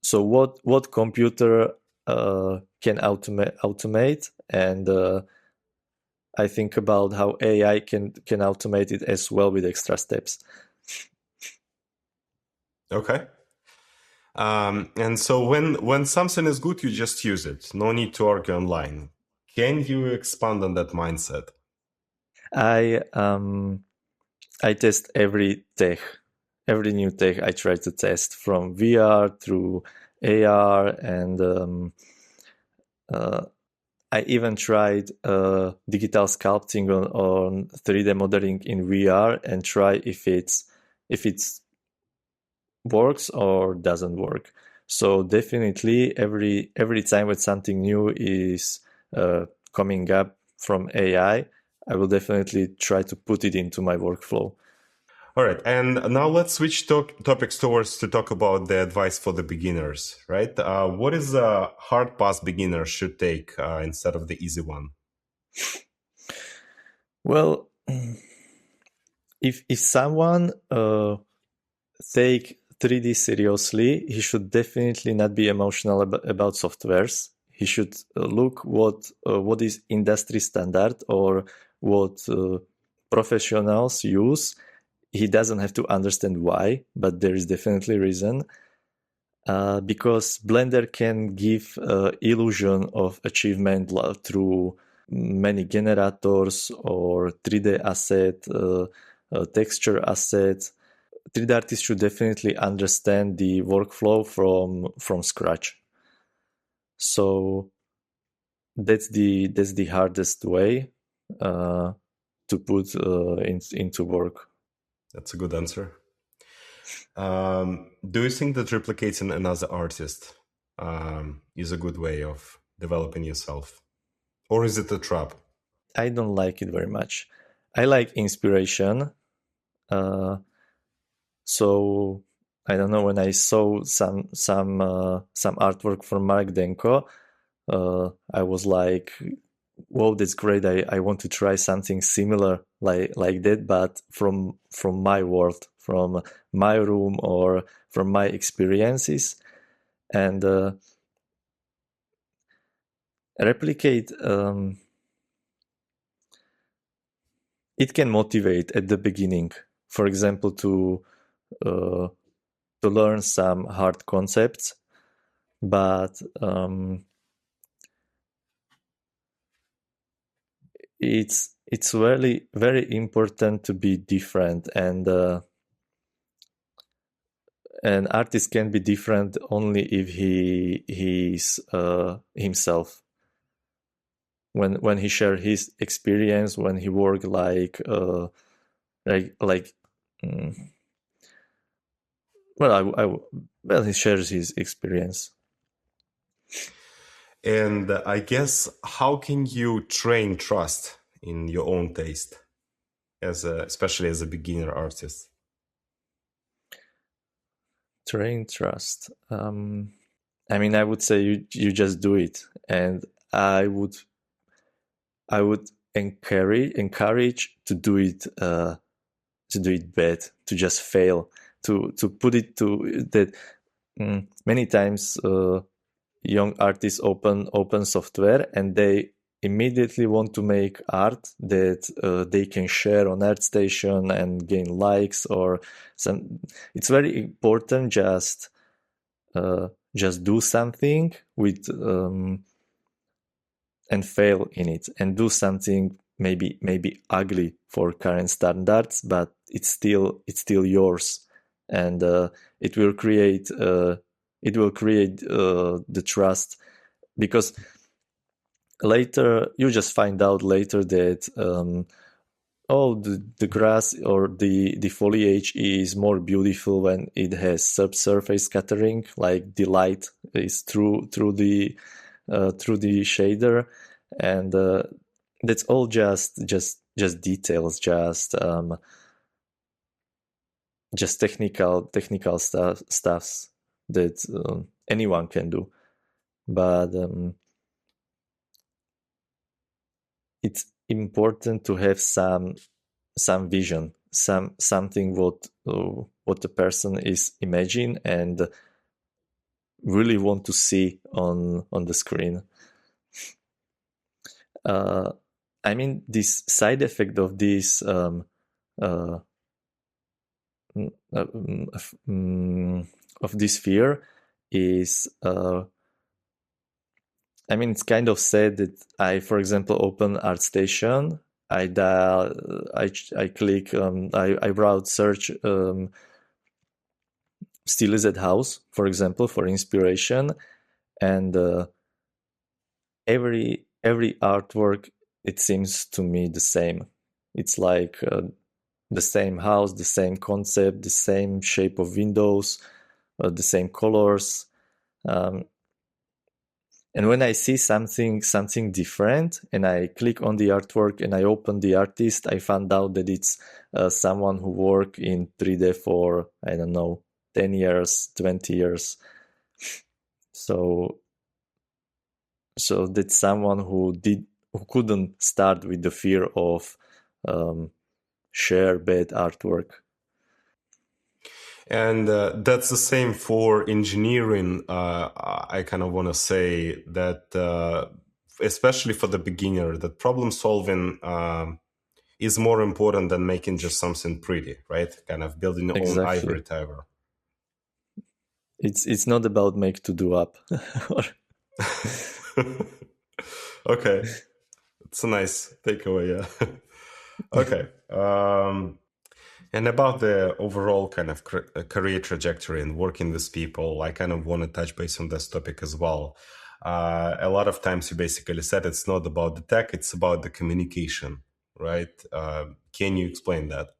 So what computer can automate, and I think about how AI can automate it as well with extra steps. Okay. And so when something is good, you just use it. No need to argue online. Can you expand on that mindset? I test every tech, every new tech I try to test, from VR through AR, and I even tried digital sculpting on 3D modeling in VR and try if it's works or doesn't work. So definitely every time when something new is coming up from AI, I will definitely try to put it into my workflow. All right, and now let's switch topics towards to talk about the advice for the beginners, right? What is a hard path beginner should take instead of the easy one? Well, if someone take 3D seriously, he should definitely not be emotional about softwares. He should look what is industry standard or what professionals use. He doesn't have to understand why, but there is definitely reason. Because Blender can give illusion of achievement through many generators or 3D asset, texture assets. 3D artists should definitely understand the workflow from scratch. So that's the hardest way to put into work. That's a good answer. Do you think that replicating another artist is a good way of developing yourself? Or is it a trap? I don't like it very much. I like inspiration. So I don't know, when I saw some artwork from Marek Denko, I was like, "Whoa, that's great! I want to try something similar like that, but from my world, from my room, or from my experiences." And replicate. It can motivate at the beginning, for example, to learn some hard concepts, but it's really very important to be different, and an artist can be different only if he's himself. When he share his experience, when he work well, he shares his experience. And I guess, how can you train trust in your own taste, especially as a beginner artist? Train trust. I mean, I would say you just do it, and I would encourage to do it bad, to just fail, to put it to that. Many times young artists open software and they immediately want to make art that they can share on ArtStation and gain likes or some. It's very important just do something with and fail in it and do something maybe ugly for current standards, but it's still yours, and it will create the trust, because later you just find out later that the grass or the foliage is more beautiful when it has subsurface scattering, like the light is through the shader, and that's all just details, just technical stuffs that anyone can do, but it's important to have some vision, something what the person is imagining and really want to see on the screen. I mean, this side effect of this of this fear is I mean, it's kind of sad that I, for example, open ArtStation, I click, I route search stylized house, for example, for inspiration, and every artwork, it seems to me the same. It's like the same house, the same concept, the same shape of windows, the same colors. And when I see something different and I click on the artwork and I open the artist, I found out that it's someone who worked in 3D for, I don't know, 10 years, 20 years. So that's someone who couldn't start with the fear of share bad artwork. And that's the same for engineering. I kind of want to say that, especially for the beginner, that problem solving is more important than making just something pretty, right? Kind of building your own ivory tower. It's not about make to do up. Okay, it's a nice takeaway. Yeah. Okay. And about the overall kind of career trajectory and working with people, I kind of want to touch base on this topic as well. A lot of times you basically said it's not about the tech, it's about the communication, right? Can you explain that?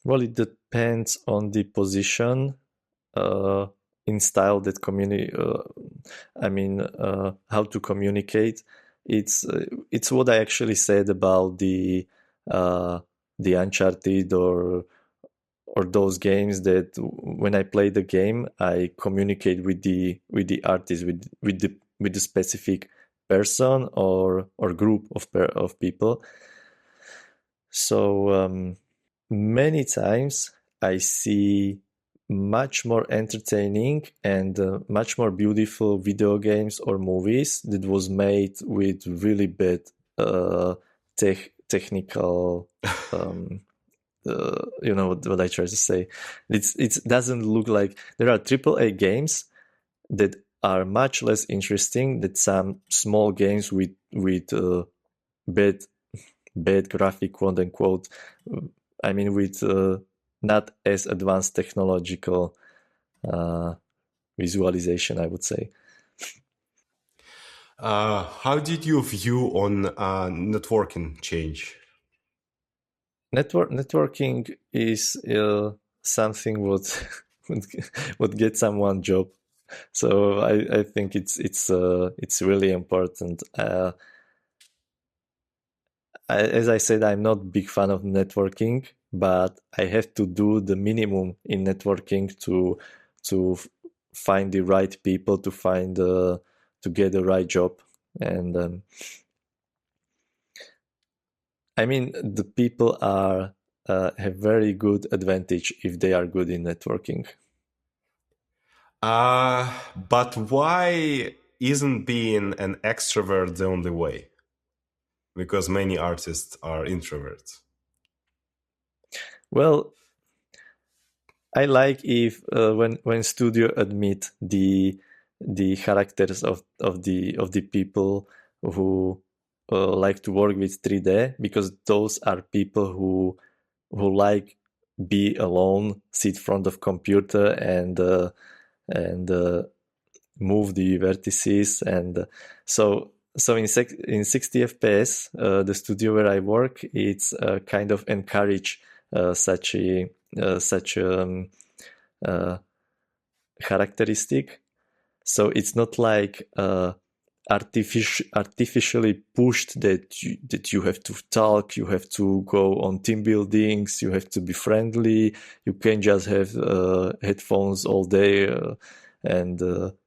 Well, it depends on the position in style that how to communicate. It's what I actually said about the Uncharted or those games, that when I play the game, I communicate with the artist, with the specific person or group of people. So many times I see much more entertaining and much more beautiful video games or movies that was made with really bad technical you know what I try to say. It doesn't look like there are AAA games that are much less interesting than some small games with bad graphic, quote unquote. I mean, with not as advanced technological visualization, I would say. How did your view on networking change? Networking is something what would get someone job. So I think it's really important. As I said, I'm not a big fan of networking, but I have to do the minimum in networking to find the right people, to find to get the right job. And I mean, the people are have very good advantage if they are good in networking. But why isn't being an extrovert the only way? Because many artists are introverts. Well, I like if when studio admit the characters of the people who like to work with 3D, because those are people who like be alone, sit in front of computer and move the vertices, and so in 60 FPS, the studio where I work, it's kind of encourage such characteristic. So it's not like artificially pushed that you have to talk, you have to go on team buildings, you have to be friendly, you can't just have headphones all day and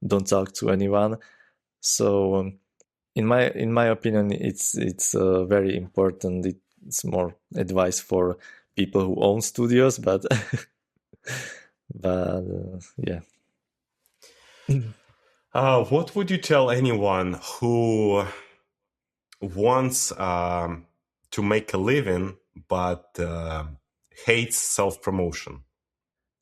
don't talk to anyone. So in my opinion, it's very important. It's more advice for people who own studios, but yeah. What would you tell anyone who wants to make a living but hates self-promotion?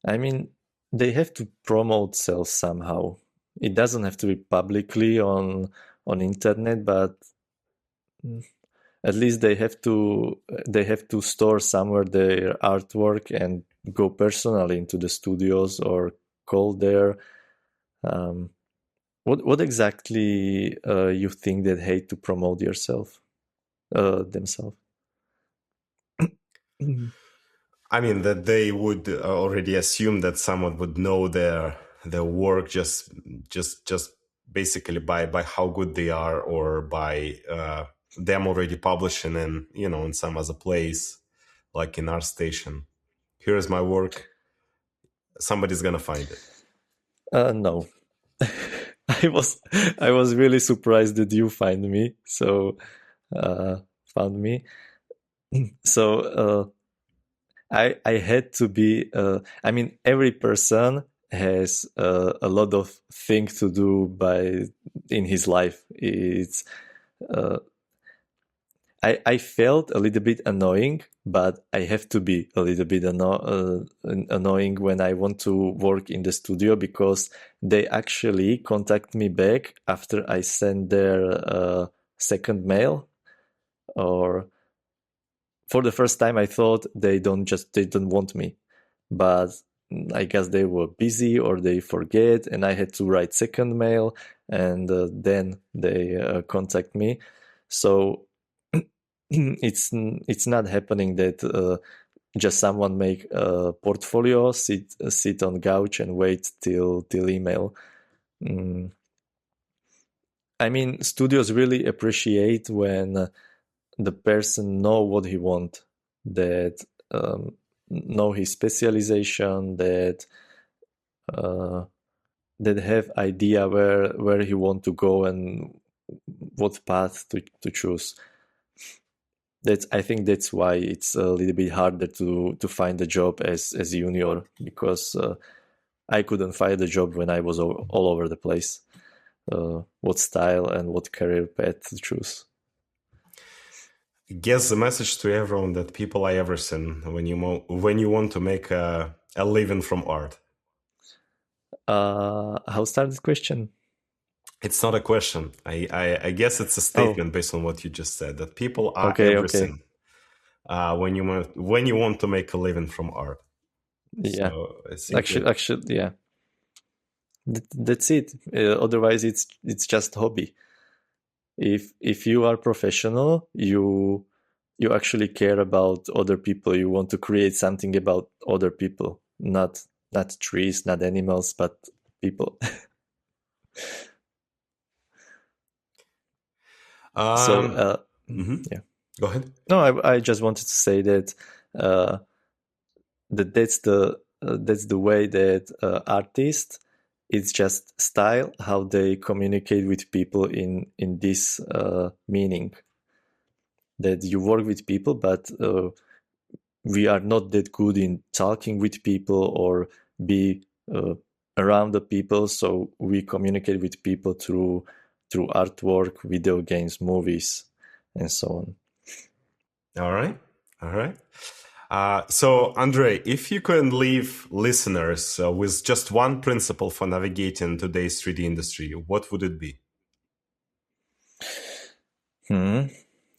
I mean, they have to promote sales somehow. It doesn't have to be publicly on internet, but at least they have to store somewhere their artwork and go personally into the studios or call there. What exactly you think they hate to promote yourself themselves? I mean, that they would already assume that someone would know their work just basically by how good they are, or by them already publishing in some other place, like in ArtStation. Here's my work. Somebody's gonna find it. No. I was really surprised that you found me. So I had to be. I mean, every person has a lot of things to do in his life. It's I felt a little bit annoying, but I have to be a little bit annoying when I want to work in the studio, because they actually contact me back after I send their second mail. Or for the first time, I thought they don't want me, but I guess they were busy or they forget, and I had to write second mail, and then they contact me. So it's not happening that just someone make a portfolio, sit on couch and wait till email. I mean, studios really appreciate when the person know what he want, that know his specialization, that have idea where he want to go and what path to choose. I think that's why it's a little bit harder to find a job as junior, because I couldn't find a job when I was all over the place. What style and what career path to choose. Guess the message to everyone that people are everything when you want to make a living from art. How start this question? It's not a question. I guess it's a statement based on what you just said, that people are everything when you want to make a living from art. Yeah, so actually, yeah. That's it. Otherwise, it's just hobby. If you are professional, you actually care about other people. You want to create something about other people, not trees, not animals, but people. Yeah, go ahead. No, I just wanted to say that that's the way that artists, it's just style, how they communicate with people in this meaning, that you work with people, but we are not that good in talking with people or be around the people, so we communicate with people through artwork, video games, movies, and so on. All right. So, Ondrej, if you could leave listeners with just one principle for navigating today's 3D industry, what would it be?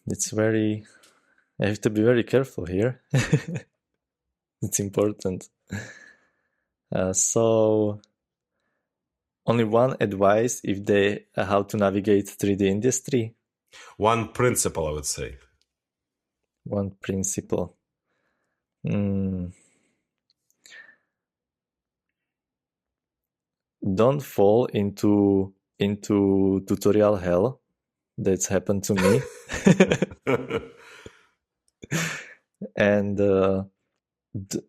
It's very... I have to be very careful here. It's important. So only one advice if they how to navigate 3D industry. One principle, I would say. One principle. Don't fall into tutorial hell. That's happened to me. And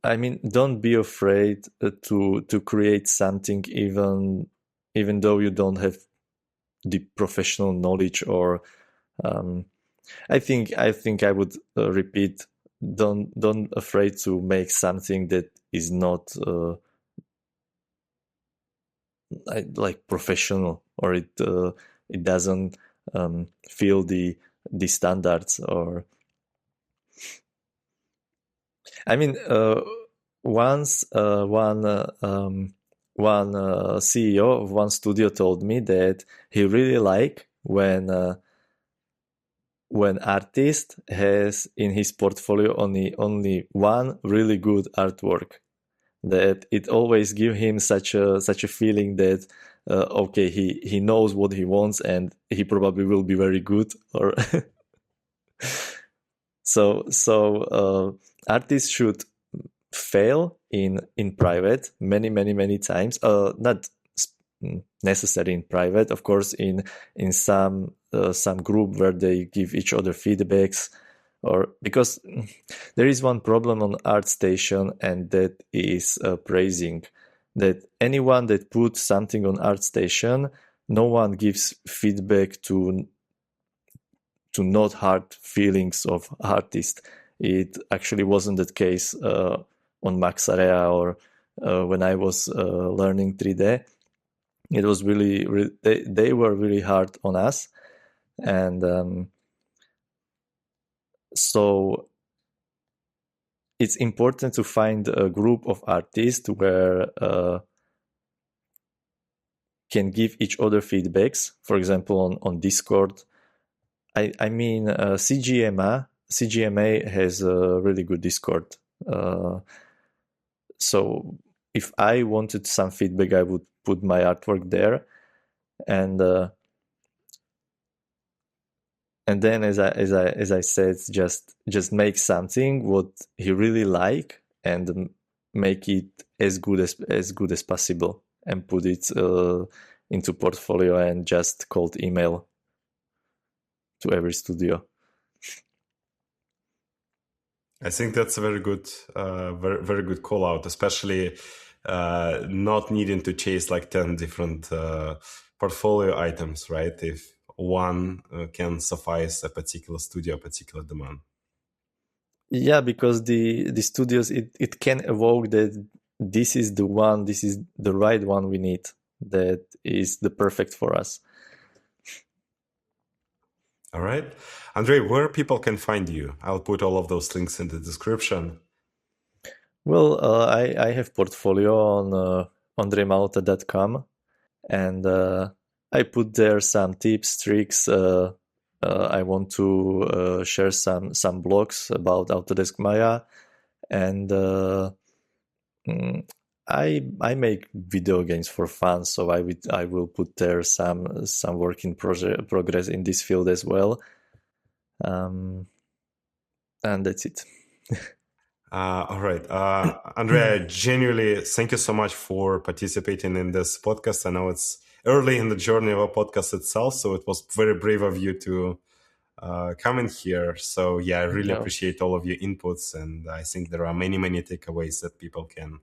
I mean, don't be afraid to create something even though you don't have the professional knowledge, or I think I would repeat, don't afraid to make something that is not like professional, or it doesn't feel the standards. Or I mean, once one CEO of one studio told me that he really like when artist has in his portfolio only one really good artwork, that it always give him such a feeling that okay, he knows what he wants and he probably will be very good. Or so artists should fail in private many times, not necessary in private, of course, in some group where they give each other feedbacks, or because there is one problem on ArtStation, and that is praising. That anyone that puts something on ArtStation, no one gives feedback to not hard feelings of artists. It actually wasn't that case on Maxarea, or when I was learning 3D. It was really they were really hard on us, and so it's important to find a group of artists where can give each other feedbacks. For example, on Discord. I mean, CGMA has a really good Discord. So if I wanted some feedback, I would put my artwork there, and then as I said, just make something what he really like, and make it as good as possible, and put it into portfolio, and just cold email to every studio. I think that's a very good very good call out, especially not needing to chase like 10 different portfolio items, right? If one can suffice a particular studio, a particular demand. Yeah, because the studios, it can evoke that this is the one, this is the right one we need, that is the perfect for us. All right. Ondrej, where people can find you? I'll put all of those links in the description. Well, I have portfolio on ondrejmalota.com, and I put there some tips, tricks. I want to share some blogs about Autodesk Maya, and I make video games for fun, so I will put there some work in progress in this field as well, and that's it. All right, Ondrej, genuinely, thank you so much for participating in this podcast. I know it's early in the journey of a podcast itself, so it was very brave of you to come in here. So yeah, I really appreciate all of your inputs, and I think there are many takeaways that people can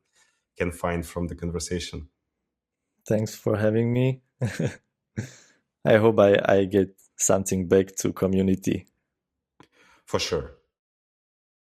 find from the conversation. Thanks for having me. I hope I get something back to community. For sure.